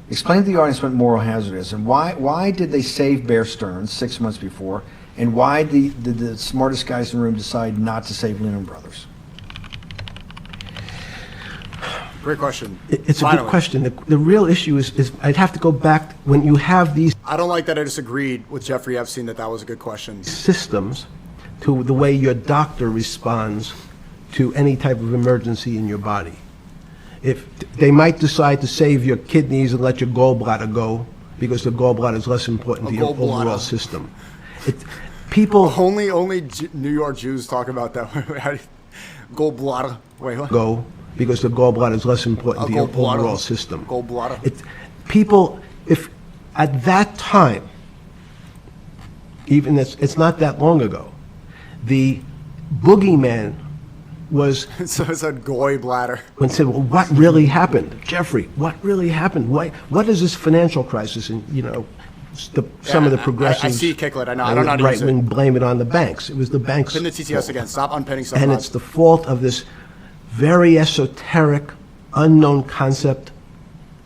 Explain to the audience what moral hazard is, and why did they save Bear Stearns 6 months before, and why did the smartest guys in the room decide not to save Lehman Brothers? Great question. It's a Finally. good question. The real issue is I'd have to go back when you have these I don't like that I disagreed with Jeffrey Epstein that was a good question. systems to the way your doctor responds to any type of emergency in your body. If they might decide to save your kidneys and let your gallbladder go because the gallbladder is less important to your gallbladder. overall system. People Only New York Jews talk about that. Gallbladder. Wait, what? go because the gallbladder is less important to your Gallbladder. overall system. Gallbladder. People, if at that time, even it's not that long ago, the boogeyman was So it's a goy bladder. when said, well, what really happened? Jeffrey, what really happened? What is this financial crisis? And, some of the progressives, I see Kicklet. I know. I don't know how to use right wing it. blame it on the banks. It was the banks. Pin the TTS again. Stop unpinning stuff. And it's the fault of this very esoteric, unknown concept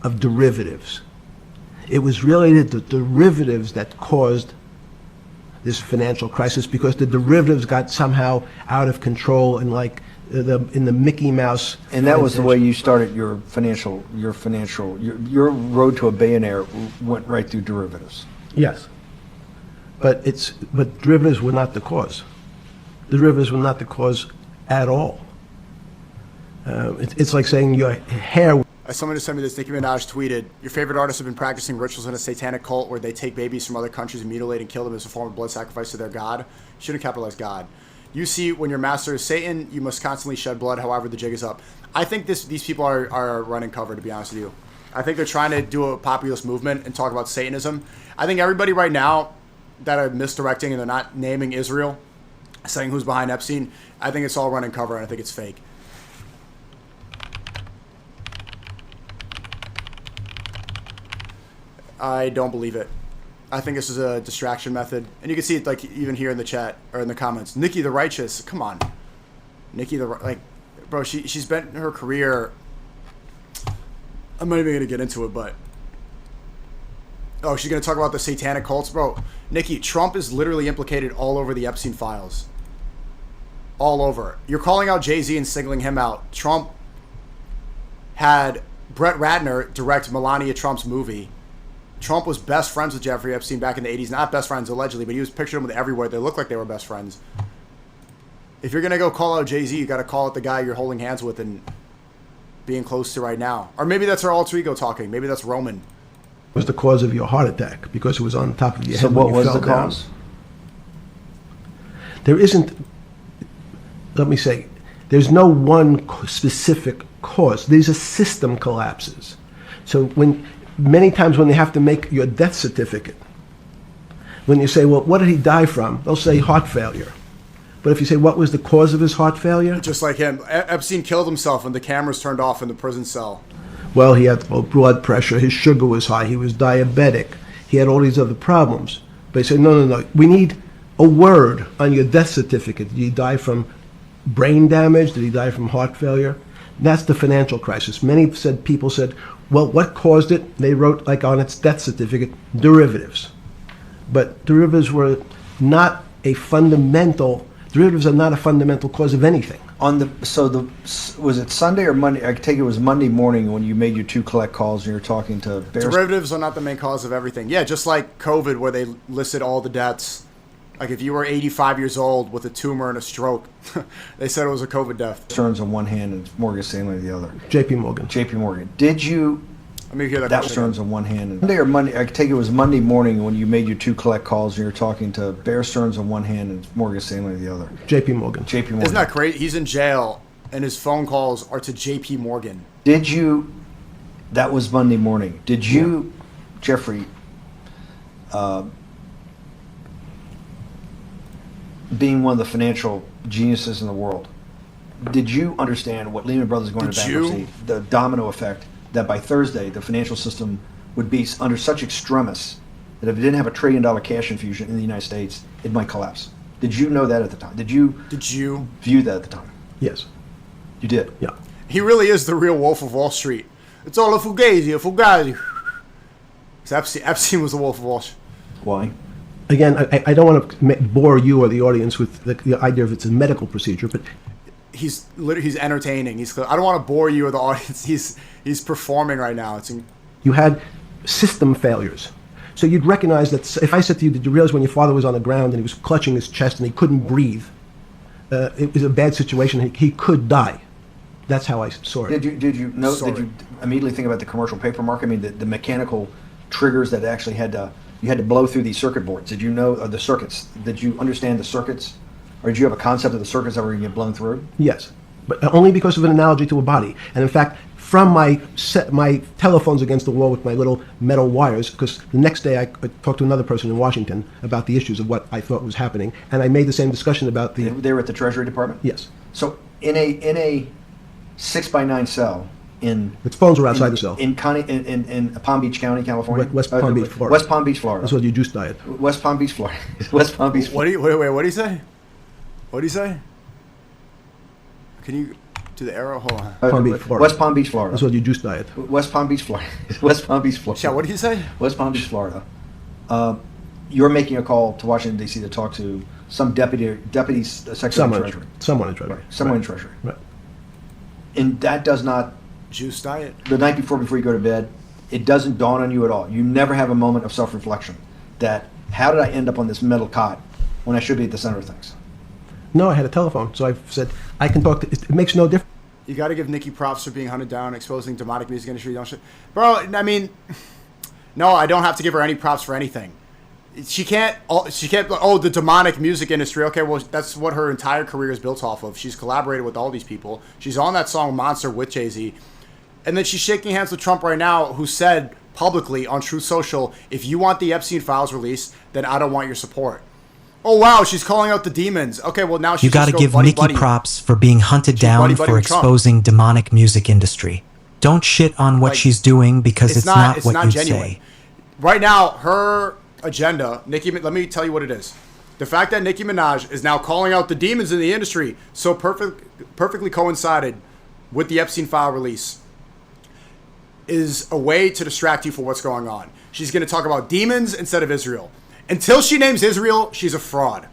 of derivatives. It was really the derivatives that caused this financial crisis because the derivatives got somehow out of control and in the Mickey Mouse. And that was the way you started your road to a billionaire went right through derivatives. Yes. But derivatives were not the cause. Derivatives were not the cause at all. It's like saying your hair. Someone just sent me this. Nicki Minaj tweeted, "Your favorite artists have been practicing rituals in a satanic cult where they take babies from other countries and mutilate and kill them as a form of blood sacrifice to their god. You shouldn't capitalize God. You see, when your master is Satan, you must constantly shed blood, however the jig is up." I think these people are running cover, to be honest with you. I think they're trying to do a populist movement and talk about Satanism. I think everybody right now that are misdirecting and they're not naming Israel, saying who's behind Epstein, I think it's all running cover and I think it's fake. I don't believe it. I think this is a distraction method. And you can see it like even here in the chat or in the comments. Nikki the Righteous. Come on. Nikki the... Like, bro, she's spent her career... I'm not even going to get into it, but... Oh, she's going to talk about the satanic cults? Bro, Nikki, Trump is literally implicated all over the Epstein files. All over. You're calling out Jay-Z and singling him out. Trump had Brett Ratner direct Melania Trump's movie. Trump was best friends with Jeffrey Epstein back in the 80s. Not best friends, allegedly, but he was pictured with everywhere. They looked like they were best friends. If you're going to go call out Jay-Z, you got to call out the guy you're holding hands with and being close to right now. Or maybe that's our alter ego talking. Maybe that's Roman. Was the cause of your heart attack because it was on top of your head. So what when you was fell the down. cause? There isn't, let me say, there's no one specific cause. These are system collapses. So many times when they have to make your death certificate, when you say, well, what did he die from? They'll say heart failure. But if you say, what was the cause of his heart failure? Just like him. Epstein killed himself when the cameras turned off in the prison cell. Well, he had low blood pressure, his sugar was high, he was diabetic, he had all these other problems. But he said, no, we need a word on your death certificate. Did he die from brain damage? Did he die from heart failure? That's the financial crisis. Many people said, well, what caused it? They wrote, like on its death certificate, derivatives. But derivatives are not a fundamental cause of anything. Was it Sunday or Monday? I take it was Monday morning when you made your 2 collect calls and you're talking to Bears. Derivatives are not the main cause of everything. Yeah, just like COVID, where they listed all the deaths. Like if you were 85 years old with a tumor and a stroke, they said it was a COVID death. Stearns on one hand and Morgan Stanley on the other. J.P. Morgan. J.P. Morgan. Did you? Let me hear that. That was Stearns on one hand. Monday or Monday? I take it was Monday morning when you made your 2 collect calls and you're talking to Bear Stearns on one hand and Morgan Stanley on the other. J.P. Morgan. J.P. Morgan. Isn't that great? He's in jail, and his phone calls are to J.P. Morgan. Did you? That was Monday morning. Did you, Jeffrey? Being one of the financial geniuses in the world, did you understand what Lehman Brothers going to bankruptcy? The domino effect. That by Thursday, the financial system would be under such extremis that if it didn't have $1 trillion cash infusion in the United States, it might collapse. Did you know that at the time? Did you view that at the time? Yes. You did? Yeah. He really is the real Wolf of Wall Street. It's all a fugazi. Epstein was the Wolf of Wall Street. Why? Again, I don't want to bore you or the audience with the idea of it's a medical procedure, but he's entertaining. I don't want to bore you or the audience. He's performing right now. You had system failures. So you'd recognize that if I said to you, did you realize when your father was on the ground and he was clutching his chest and he couldn't breathe, it was a bad situation, he could die. That's how I saw it. Did you immediately think about the commercial paper market? I mean, the mechanical triggers that actually you had to blow through these circuit boards. Did you know the circuits? Did you understand the circuits? Or did you have a concept of the circuits that were going to get blown through? Yes, but only because of an analogy to a body. And in fact, from my telephones against the wall with my little metal wires, because the next day I talked to another person in Washington about the issues of what I thought was happening, and I made the same discussion about the... They were at the Treasury Department? Yes. So in a 6x9 cell in... Its phones were outside the cell. In Palm Beach County, California? West Palm Beach, Florida. West Palm Beach, Florida. That's what you juice diet. West Palm Beach, Florida. West Palm Beach, Florida. What do you say? What do you say? Can you do the arrow? Hold on. Palm Beach, Florida. West Palm Beach, Florida. That's what you juice diet. West Palm Beach, Florida. West Palm Beach, Florida. Yeah, what did he say? West Palm Beach, Florida. You're making a call to Washington, D.C. to talk to some deputy secretary of Treasury. Someone in Treasury. Someone in Right. Treasury. Right. And that does not, Juice diet. the night before you go to bed, it doesn't dawn on you at all. You never have a moment of self-reflection that, how did I end up on this metal cot when I should be at the center of things? No, I had a telephone, so I said, I can talk to, it makes no difference. You got to give Nicki props for being hunted down, exposing demonic music industry. Don't shit, bro. I mean, no, I don't have to give her any props for anything. She can't. Oh, the demonic music industry. Okay, well, that's what her entire career is built off of. She's collaborated with all these people. She's on that song "Monster" with Jay-Z, and then she's shaking hands with Trump right now, who said publicly on Truth Social, "If you want the Epstein files released, then I don't want your support." Oh wow, she's calling out the demons. Okay, well now she's You gotta just give buddy, Nicki buddy. props for being hunted She's down buddy, buddy for with Trump. exposing demonic music industry. Don't shit on what Like, she's doing because it's not it's what not you'd genuine. say. Right now, her agenda, Nicki. Let me tell you what it is. The fact that Nicki Minaj is now calling out the demons in the industry so perfectly coincided with the Epstein file release is a way to distract you for what's going on. She's going to talk about demons instead of Israel. Until she names Israel, she's a fraud.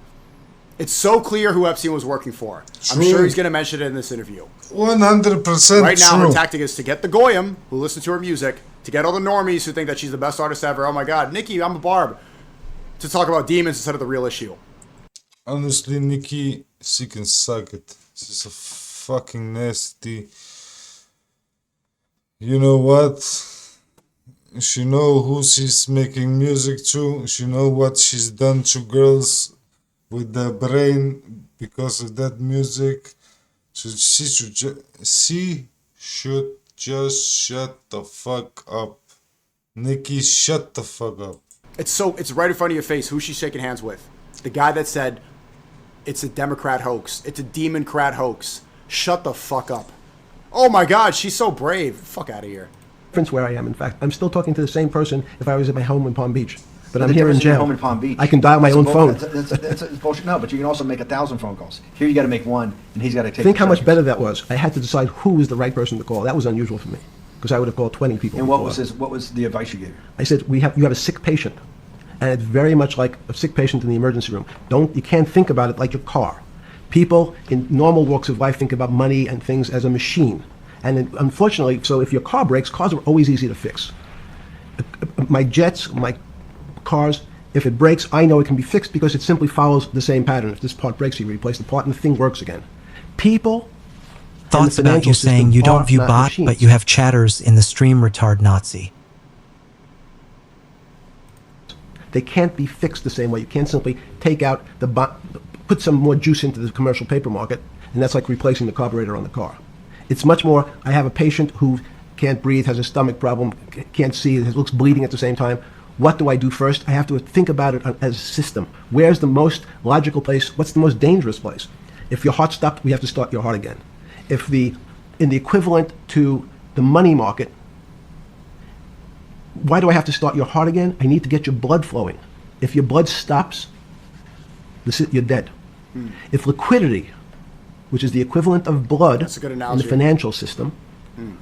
It's so clear who Epstein was working for. I'm True. sure he's going to mention it in this interview. 100% Right now, true. her tactic is to get the goyim who listen to her music, to get all the normies who think that she's the best artist ever. Oh my God, Nicki, I'm a barb. To talk about demons instead of the real issue. Honestly, Nicki, she can suck it. She's a fucking nasty. You know what? She know who she's making music to. She know what she's done to girls with their brain because of that music. So she should just shut the fuck up. Nicki, shut the fuck up. It's right in front of your face who she's shaking hands with. The guy that said it's a Democrat hoax. It's a demon-crat hoax. Shut the fuck up. Oh my God, she's so brave. Fuck out of here. Where I am. In fact, I'm still talking to the same person if I was at my home in Palm Beach. But I'm The here in difference between jail. home in Palm Beach. I can dial my That's own bull- phone. That's bullshit. No, but you can also make 1,000 phone calls. Here you got to make one, and he's got to take. Think how much seconds. better that was. I had to decide who was the right person to call. That was unusual for me because I would have called 20 people. And what before. was his? What was the advice you gave? I said, you have a sick patient, and it's very much like a sick patient in the emergency room. You can't think about it like your car. People in normal walks of life think about money and things as a machine. And unfortunately, so if your car breaks, cars are always easy to fix. My jets, my cars, if it breaks, I know it can be fixed because it simply follows the same pattern. If this part breaks, you replace the part and the thing works again. People Thoughts in the about you financial system saying you don't are view not bot, machines. but you have chatters in the stream retard Nazi. They can't be fixed the same way. You can't simply take out put some more juice into the commercial paper market, and that's like replacing the carburetor on the car. It's much more, I have a patient who can't breathe, has a stomach problem, can't see, looks bleeding at the same time. What do I do first? I have to think about it as a system. Where's the most logical place? What's the most dangerous place? If your heart stopped, we have to start your heart again. In the equivalent to the money market, why do I have to start your heart again? I need to get your blood flowing. If your blood stops, you're dead. If liquidity, which is the equivalent of blood That's a good in the analogy. financial system,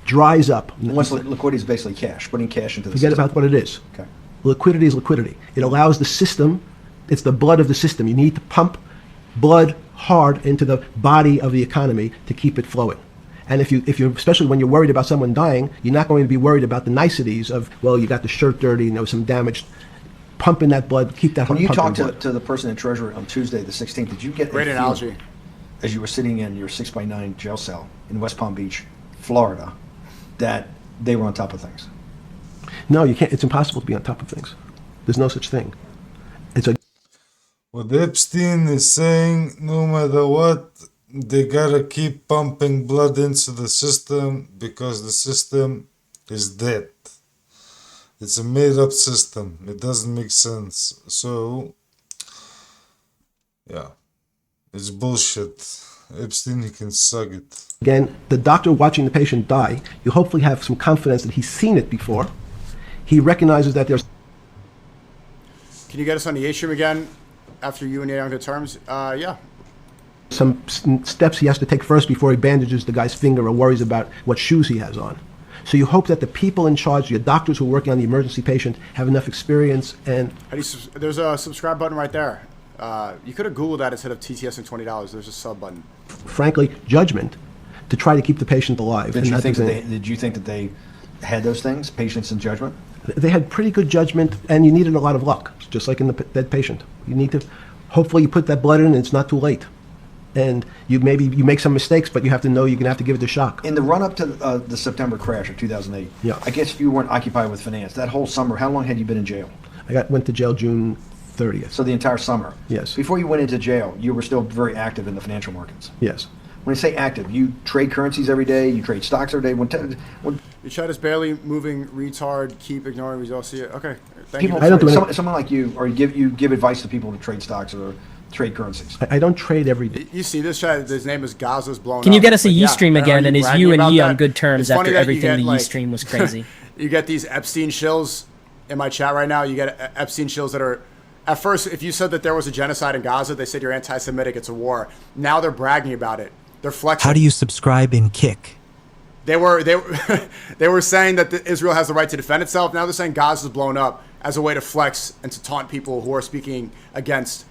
dries up. Once liquidity is basically cash, putting cash into the Forget system. about what it is. Okay. Liquidity is liquidity. It allows the system, it's the blood of the system. You need to pump blood hard into the body of the economy to keep it flowing. And if you're, especially when you're worried about someone dying, you're not going to be worried about the niceties of, well, you got the shirt dirty, some damage. Pumping that blood, keep that When you pumping talked blood. to the person in Treasury on Tuesday, the 16th, did you get Great a feeling, analogy. as you were sitting in your 6x9 jail cell in West Palm Beach, Florida, that they were on top of things? No, you can't. It's impossible to be on top of things. There's no such thing. It's a What Epstein is saying, no matter what, they gotta keep pumping blood into the system because the system is dead. It's a made up system. It doesn't make sense. So, yeah, it's bullshit. Epstein, he can suck it. Again, the doctor watching the patient die, you hopefully have some confidence that he's seen it before. He recognizes that there's Can you get us on the atrium again after you and Nate are on good terms? Yeah. some steps he has to take first before he bandages the guy's finger or worries about what shoes he has on. So you hope that the people in charge, your doctors who are working on the emergency patient, have enough experience and There's a subscribe button right there. You could have Googled that instead of TTS and $20. There's a sub button. Frankly, judgment to try to keep the patient alive. Did you think that they had those things, patience and judgment? They had pretty good judgment, and you needed a lot of luck, just like in the dead patient. You need to, hopefully you put that blood in and it's not too late. And you make some mistakes, but you have to know you're going to have to give it a shock. In the run-up to the September crash of 2008, Yeah. I guess you weren't occupied with finance. That whole summer, how long had you been in jail? Went to jail June 30th. So the entire summer? Yes. Before you went into jail, you were still very active in the financial markets? Yes. When I say active, you trade currencies every day, you trade stocks every day. When Your chat is barely moving, retard, keep ignoring results. See it. Okay, thank people, you. I don't do any- someone like you, or you give advice to people to trade stocks or trade currencies. I don't trade every day. You see this chat, his name is Gaza's blown Can you up. get us a Like, yeah, Ustream are again? And is bragging you and about Yi that? on good terms It's funny after that you everything get, the like- Ustream was crazy? You get these Epstein shills in my chat right now. You get Epstein shills that are, at first, if you said that there was a genocide in Gaza, they said you're anti-Semitic, it's a war. Now they're bragging about it. They're flexing. How do you subscribe in Kick? They were they were saying that Israel has the right to defend itself. Now they're saying Gaza's blown up as a way to flex and to taunt people who are speaking against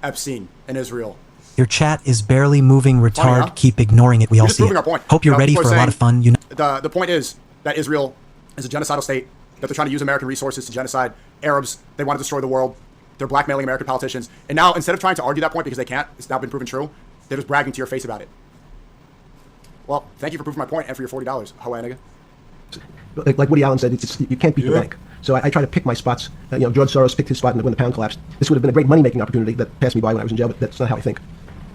Epstein and Israel. Your chat is barely moving, retard. huh? Keep ignoring it. We all just see proving it. our point. Hope you're Now, ready people for are a lot of saying- fun. The point is that Israel is a genocidal state, that they're trying to use American resources to genocide Arabs. They want to destroy the world. They're blackmailing American politicians. And now, instead of trying to argue that point because they can't, it's now been proven true, they're just bragging to your face about it. Well, thank you for proving my point and for your $40, Hawaii nigga. Like Woody Allen said, you can't beat the bank. So I try to pick my spots. George Soros picked his spot when the pound collapsed. This would have been a great money-making opportunity that passed me by when I was in jail, but that's not how I think.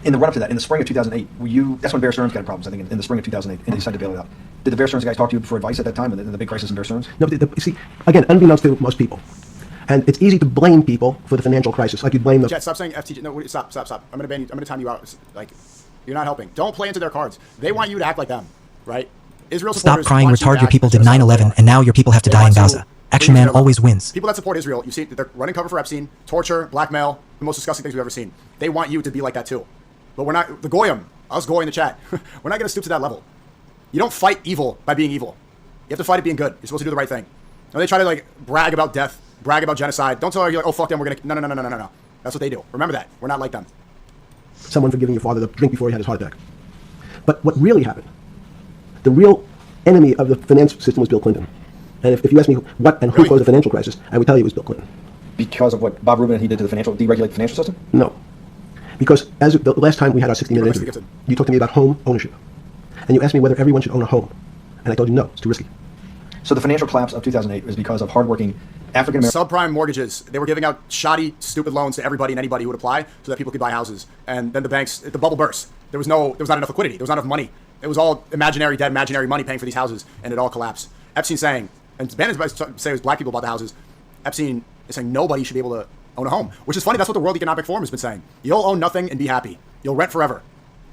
In the run-up to that, in the spring of 2008, that's when Bear Stearns got problems, I think, in the spring of 2008, and they decided to bail it out. Did the Bear Stearns guys talk to you for advice at that time, in the big crisis in Bear Stearns? No, but see, again, unbeknownst to most people. And it's easy to blame people for the financial crisis. Like you blame the... Jet, stop saying FTG. No, stop. I'm going to ban you. I'm going to time you out. Like, you're not helping. Don't play into their cards. They want you to act like them, right? Israel Stop supporters crying, want you to retard. Your act people as did genocidal 9/11, terror. and now your people have to They die in want to Gaza. Action leave Man their- always wins. People that support Israel, you see, they're running cover for Epstein, torture, blackmail, the most disgusting things we've ever seen. They want you to be like that too. But we're not, the Goyim, us Goy in the chat, we're not going to stoop to that level. You don't fight evil by being evil. You have to fight it being good. You're supposed to do the right thing. When they try to like brag about death, brag about genocide, don't tell her you're like, oh fuck them, we're going to, no. That's what they do. Remember that. We're not like them. Someone for giving your father the drink before he had his heart attack. But what really happened, the real enemy of the finance system was Bill Clinton. And if you ask me what and who Really? caused the financial crisis, I would tell you it was Bill Clinton. Because of what Bob Rubin and he did to deregulate the financial system? No. Because as the last time we had our 60-minute Mr. interview, Gibson. you talked to me about home ownership. And you asked me whether everyone should own a home. And I told you no, it's too risky. So the financial collapse of 2008 was because of hardworking African American. Subprime mortgages. They were giving out shoddy, stupid loans to everybody and anybody who would apply so that people could buy houses. And then the banks, the bubble burst. There was not enough liquidity. There was not enough money. It was all imaginary debt, imaginary money paying for these houses, and it all collapsed. Epstein saying, and Bannon's about to say it was black people bought the houses. Epstein is saying nobody should be able to own a home, which is funny. That's what the World Economic Forum has been saying. You'll own nothing and be happy. You'll rent forever.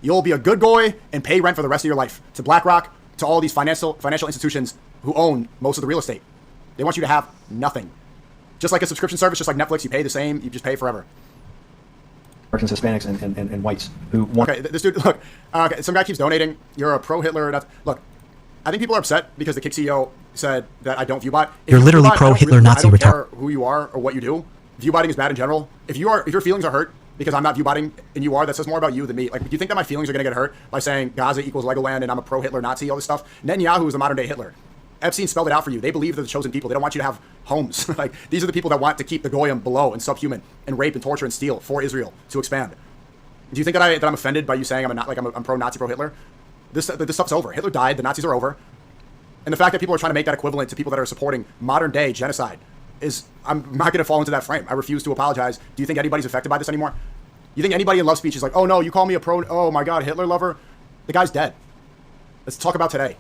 You'll be a good boy and pay rent for the rest of your life. To BlackRock, to all these financial institutions who own most of the real estate. They want you to have nothing. Just like a subscription service, just like Netflix, you pay the same, you just pay forever. Americans, Hispanics, and whites who want. Okay, this dude, look, okay, some guy keeps donating. You're a pro-Hitler. Look, I think people are upset because the Kick CEO said that I don't viewbot. If You're you literally viewbot, pro-Hitler Nazi I don't retard. care who you are or what you do. Viewbotting is bad in general. If your feelings are hurt because I'm not viewbotting and you are, that says more about you than me. Like, do you think that my feelings are going to get hurt by saying Gaza equals Legoland and I'm a pro-Hitler Nazi, all this stuff? Netanyahu is the modern day Hitler. Epstein spelled it out for you. They believe they're the chosen people. They don't want you to have homes. Like, these are the people that want to keep the Goyim below and subhuman and rape and torture and steal for Israel to expand. Do you think that I'm offended by you saying I'm pro-Nazi, pro-Hitler? This stuff's over. Hitler died. The Nazis are over. And the fact that people are trying to make that equivalent to people that are supporting modern day genocide is, I'm not going to fall into that frame. I refuse to apologize. Do you think anybody's affected by this anymore? You think anybody in love speech is like, oh no, you call me a oh my God, Hitler lover? The guy's dead. Let's talk about today.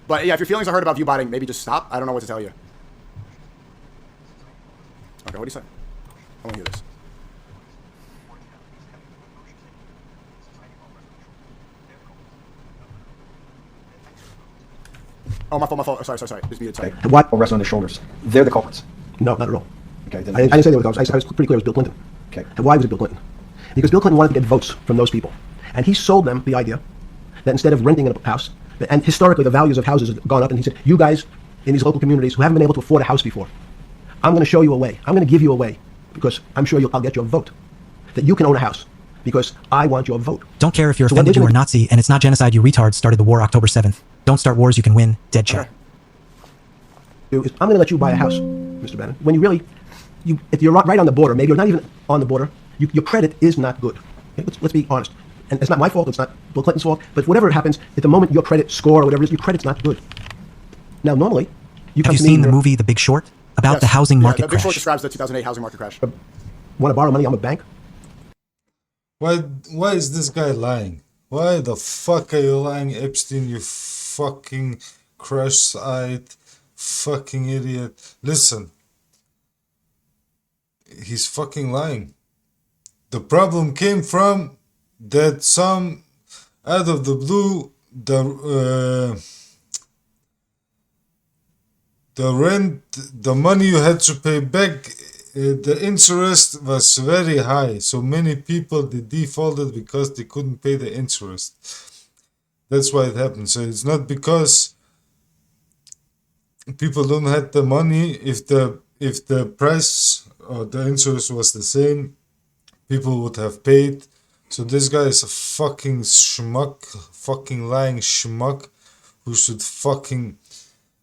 But yeah, if your feelings are hurt about viewbotting, maybe just stop. I don't know what to tell you. Okay, what do you say? I want to hear this. Oh, my fault. Oh, sorry. Just muted, sorry. What? Will rest on their shoulders. They're the culprits. No, not at all. Okay, then I didn't say they were those. I was pretty clear it was Bill Clinton. Okay. And why was it Bill Clinton? Because Bill Clinton wanted to get votes from those people. And he sold them the idea that instead of renting a house, and historically the values of houses have gone up, and he said, you guys in these local communities who haven't been able to afford a house before, I'm going to show you a way. I'm going to give you a way because I'm sure I'll get your vote. that you can own a house because I want your vote. Don't care if you're So what offended they're you are gonna Nazi and it's not genocide, you retards started the war October 7th. Don't start wars you can win. Dead chat. do is I'm going to let you buy a house, Mr. Bannon. When you really, if you're right on the border, maybe you're not even on the border, your credit is not good. Okay? Let's be honest. And it's not my fault, it's not Bill Clinton's fault, but whatever happens, at the moment your credit score or whatever it is, your credit's not good. Now, normally, you Have come you to me seen and the you're- movie The Big Short? About Yes. the housing market The Big Short crash. describes the 2008 housing market crash. want to borrow money, I'm a bank. Why is this guy lying? Why the fuck are you lying, Epstein, you fucking cross-eyed fucking idiot? Listen. He's fucking lying. The problem came from that some out of the blue the rent, the money you had to pay back, the interest was very high. So many people they defaulted because they couldn't pay the interest. That's why it happened. So it's not because people don't have the money. If the price or the interest was the same, people would have paid. So this guy is a fucking schmuck, fucking lying schmuck who should fucking,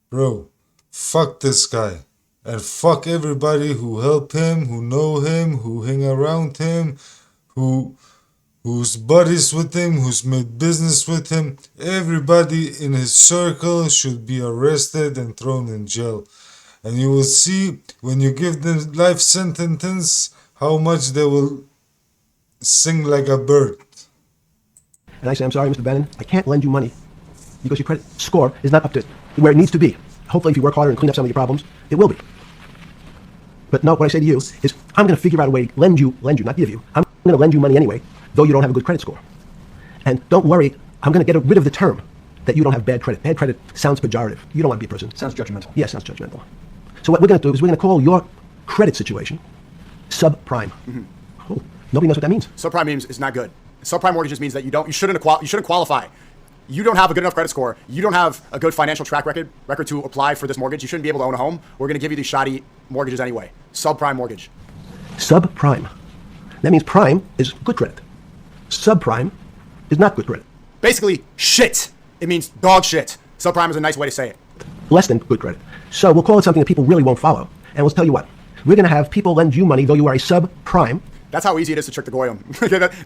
bro, fuck this guy. And fuck everybody who help him, who know him, who hang around him, who's buddies with him, who's made business with him. Everybody in his circle should be arrested and thrown in jail. And you will see when you give them life sentence how much they will sing like a bird. And I say, I'm sorry, Mr. Bannon, I can't lend you money because your credit score is not up to where it needs to be. Hopefully, if you work harder and clean up some of your problems, it will be. But no, what I say to you is, I'm going to figure out a way to lend you, not give you. I'm going to lend you money anyway, though you don't have a good credit score. And don't worry, I'm going to get rid of the term that you don't have bad credit. Bad credit sounds pejorative. You don't want to be a person. Sounds judgmental. Yeah, sounds judgmental. So what we're going to do is we're going to call your credit situation subprime. Oh, nobody knows what that means. Subprime means is not good. Subprime mortgages means that you shouldn't qualify. You don't have a good enough credit score. You don't have a good financial track record to apply for this mortgage. You shouldn't be able to own a home. We're going to give you these shoddy mortgages anyway. Subprime mortgage. Subprime. That means prime is good credit. Subprime is not good credit. Basically, shit. It means dog shit. Subprime is a nice way to say it. Less than good credit. So we'll call it something that people really won't follow. And we'll tell you what. We're going to have people lend you money, though you are a subprime. That's how easy it is to trick the goyim.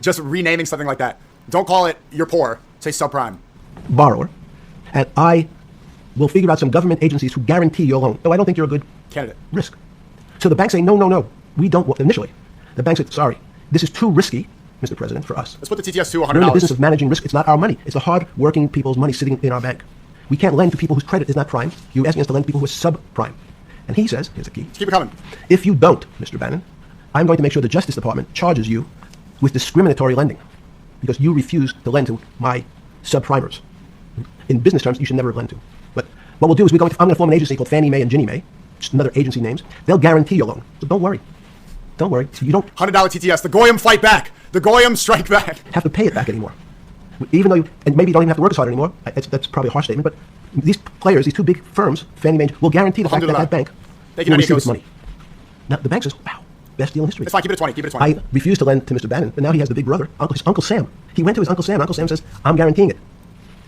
Just renaming something like that. Don't call it you're poor. Say subprime. Borrower. And I will figure out some government agencies who guarantee your loan. No, I don't think you're a good Candidate. risk. So the bank say, no. We don't. Well, initially, the bank said, sorry, this is too risky, Mr. President, for us. Let's put the TTS to $100. We're in the business of managing risk. It's not our money. It's the hard-working people's money sitting in our bank. We can't lend to people whose credit is not prime. You're asking us to lend to people who are subprime. And he says, here's the key. Keep it coming. If you don't, Mr. Bannon, I'm going to make sure the Justice Department charges you with discriminatory lending because you refuse to lend to my subprimers. In business terms, you should never lend to. But what we'll do is I'm going to form an agency called Fannie Mae and Ginnie Mae, just another agency names. They'll guarantee your loan. So don't worry. Don't worry. You don't $100 TTS. The goyim fight back. The goyim strike back. have to pay it back anymore. Even though and maybe you don't even have to work as hard anymore. That's probably a harsh statement, but these players, these two big firms, Fannie Mae, will guarantee the fact that that bank Thank you, will Nanny receive its Goats. money. Now, the bank says, wow, best deal in history. It's fine. Keep it at 20. Keep it at 20. I refused to lend to Mr. Bannon, but now he has the big brother, his Uncle Sam. He went to his Uncle Sam. Uncle Sam says, I'm guaranteeing it.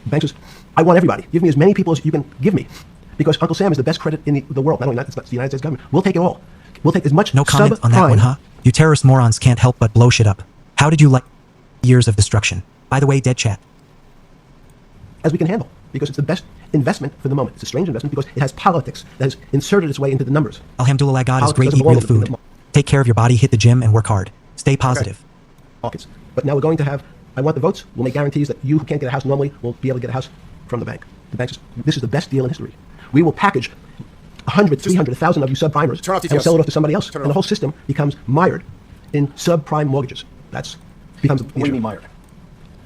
The bank says, I want everybody. Give me as many people as you can give me. Because Uncle Sam is the best credit in the world. Not only that, it's not the United States government. We'll take it all. We'll take as much No comment on that subprime one, huh? You terrorist morons can't help but blow shit up. How did you like years of destruction? By the way, dead chat. as we can handle. Because it's the best investment for the moment. It's a strange investment because it has politics that has inserted its way into the numbers. Alhamdulillah, God is Politics great. doesn't Eat belong real in the food. Take care of your body, hit the gym, and work hard. Stay positive. Markets. But now we're going to have, I want the votes. We'll make guarantees that you who can't get a house normally will be able to get a house from the bank. The bank says, this is the best deal in history. We will package 100, 300, 1,000 of you subprimers Turn off and TTS. sell it off to somebody else. Turn it And the off. whole system becomes mired in subprime mortgages. That's becomes What do you mean mired?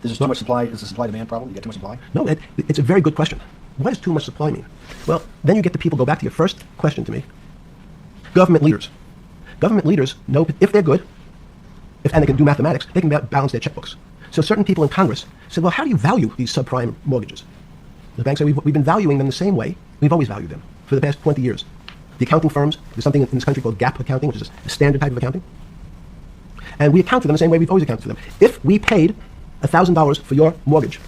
Is there too much supply? Is the supply demand problem? You get too much supply? No, it's a very good question. What does too much supply mean? Well, then you get the people, go back to your first question to me. Government leaders. Government leaders know if they're good, and they can do mathematics, they can balance their checkbooks. So certain people in Congress said, well, how do you value these subprime mortgages? The banks say, we've been valuing them the same way we've always valued them for the past 20 years. The accounting firms, there's something in this country called GAAP accounting, which is a standard type of accounting. And we account for them the same way we've always accounted for them. If we paid $1,000 for your mortgage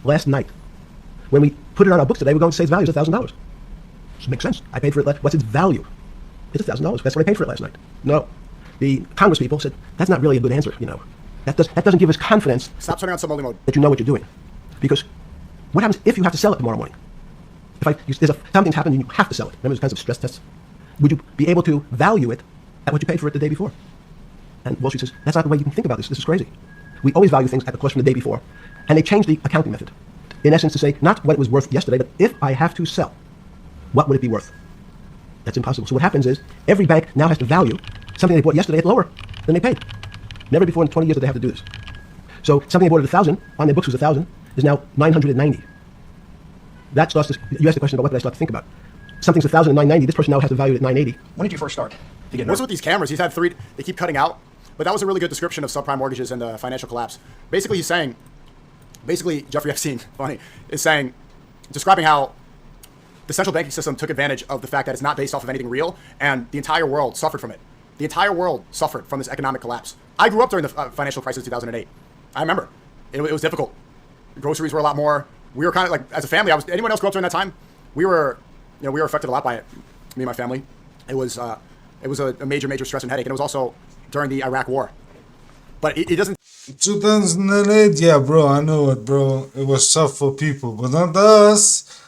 last night, when we put it on our books today, we're going to say its value is $1,000. This makes sense. I paid for it. What's its value? It's $1,000. That's what I paid for it last night. No. The Congress people said, that's not really a good answer, you know. That doesn't give us confidence. Stop turning on sub-only mode. That you know what you're doing. Because what happens if you have to sell it tomorrow morning? Something's happened and you have to sell it. Remember those kinds of stress tests? Would you be able to value it at what you paid for it the day before? And Wall Street says, that's not the way you can think about this. This is crazy. We always value things at the cost from the day before. And they changed the accounting method. In essence, to say, not what it was worth yesterday, but if I have to sell, what would it be worth? That's impossible. So what happens is, every bank now has to value something they bought yesterday at lower than they paid. Never before in 20 years did they have to do this. So something they bought at 1,000, on their books was 1,000, is now 990. That starts to, you asked the question about what did I start to think about. Something's 1,990, this person now has to value it at 980. When did you first start to get What's with these cameras? He's had 3, they keep cutting out. But that was a really good description of subprime mortgages and the financial collapse. Basically, he's saying, Jeffrey Epstein, funny, is saying, describing how the central banking system took advantage of the fact that it's not based off of anything real, and the entire world suffered from it. The entire world suffered from this economic collapse. I grew up during the financial crisis of 2008. I remember. It was difficult. Groceries were a lot more. We were kind of like, as a family, anyone else grew up during that time? We were affected a lot by it. Me and my family. It was a major stress and headache, and it was also during the Iraq War. But it doesn't. 2008, yeah, bro, I know it, bro. It was tough for people, but not us.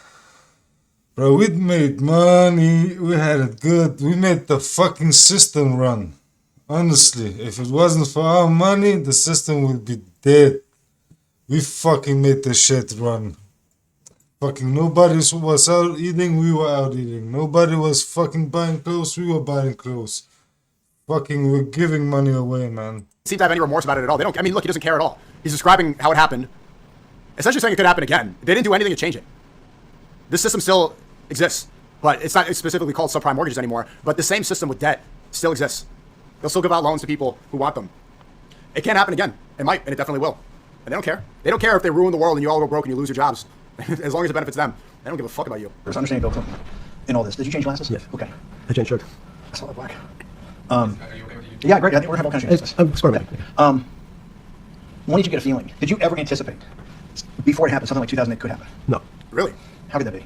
Bro, we made money. We had it good. We made the fucking system run. Honestly, if it wasn't for our money, the system would be dead. We fucking made the shit run. Fucking nobody was out eating, we were out eating. Nobody was fucking buying clothes, we were buying clothes. Fucking, we're giving money away, man. Seem to have any remorse about it at all. They don't. I mean, look, he doesn't care at all. He's describing how it happened, essentially saying it could happen again. They didn't do anything to change it. This system still exists, but it's not specifically called subprime mortgages anymore. But the same system with debt still exists. They'll still give out loans to people who want them. It can't happen again. It might, and it definitely will. And they don't care. They don't care if they ruin the world and you all go broke and you lose your jobs. As long as it benefits them, they don't give a fuck about you. There's understanding Bill Clinton in all this. Did you change glasses? Yes. Okay. I changed shirt. I saw that black. Are you okay with you? Yeah, great. I think we're gonna have all kinds of changes. I'm experimenting. When did you get a feeling? Did you ever anticipate before it happened something like 2008 could happen? No. Really? How could that be?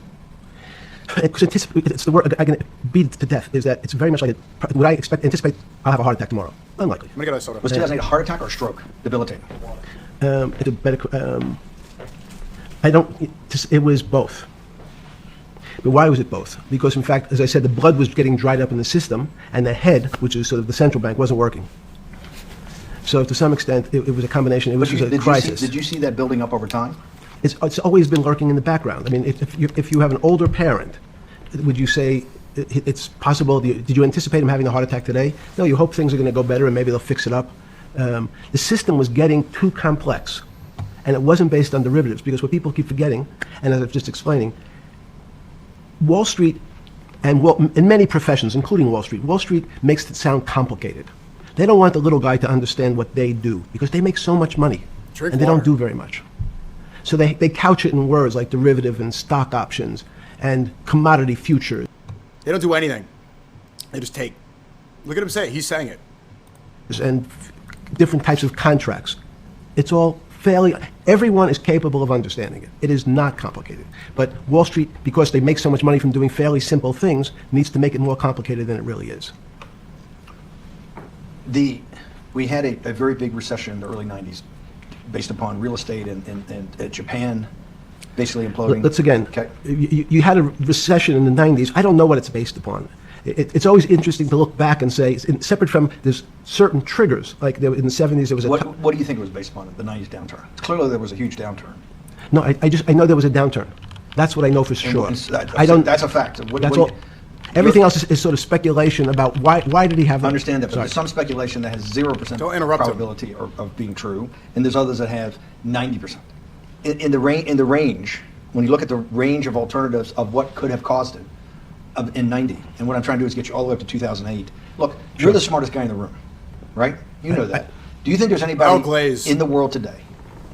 It's the word I can beat it to death. Is that it's very much like would I anticipate I'll have a heart attack tomorrow? Unlikely. I'm gonna get a soda. Was 2008 a heart attack or a stroke? Debilitating. It's a better. I don't. It was both. But why was it both? Because in fact, as I said, the blood was getting dried up in the system, and the head, which is sort of the central bank, wasn't working. So to some extent, it was a combination. It was a crisis. Did you see that building up over time? It's always been lurking in the background. I mean, if you have an older parent, would you say it's possible? Did you anticipate him having a heart attack today? No, you hope things are going to go better and maybe they'll fix it up. The system was getting too complex, and it wasn't based on derivatives, because what people keep forgetting, and as I was just explaining, Wall Street and in many professions, including Wall Street makes it sound complicated. They don't want the little guy to understand what they do because they make so much money and they don't do very much. So they couch it in words like derivative and stock options and commodity futures. They don't do anything. They just take. Look at him say it. He's saying it. And different types of contracts. It's all everyone is capable of understanding it. It is not complicated. But Wall Street, because they make so much money from doing fairly simple things, needs to make it more complicated than it really is. We had a very big recession in the early 90s based upon real estate and Japan basically imploding. Let's again, Okay. you had a recession in the 90s. I don't know what it's based upon. It's always interesting to look back and say, separate from there's certain triggers, like in the 70s there was a... What do you think it was based upon, the 90s downturn? Clearly there was a huge downturn. No, I know there was a downturn. That's what I know for sure. That's a fact. That's all. Everything else is sort of speculation about why did he have... I understand that, but Sorry. there's some speculation that has 0% Don't interrupt him. probability of being true, and there's others that have 90%. In the range, when you look at the range of alternatives of what could have caused it in 90, and what I'm trying to do is get you all the way up to 2008. Look, you're the smartest guy in the room, right? You know that. Do you think there's anybody in the world today?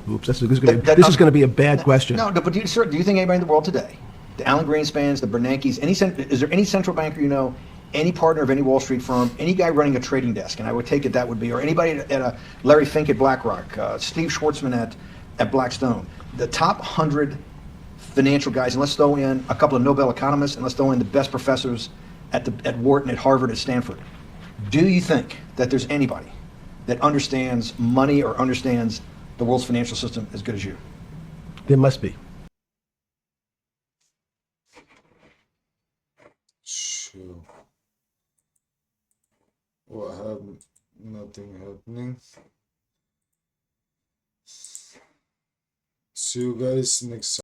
Oops, this is going to be a bad question. No, but do you think anybody in the world today, the Alan Greenspans, the Bernanke's, is there any central banker you know any partner of any Wall Street firm, any guy running a trading desk, and I would take it that would be, or anybody at a Larry Fink at BlackRock, Steve Schwartzman at Blackstone, the top 100 financial guys, and let's throw in a couple of Nobel economists, and let's throw in the best professors at Wharton, at Harvard, at Stanford. Do you think that there's anybody that understands money or understands the world's financial system as good as you? There must be. Sure. What happened? Nothing happening. See you guys next time.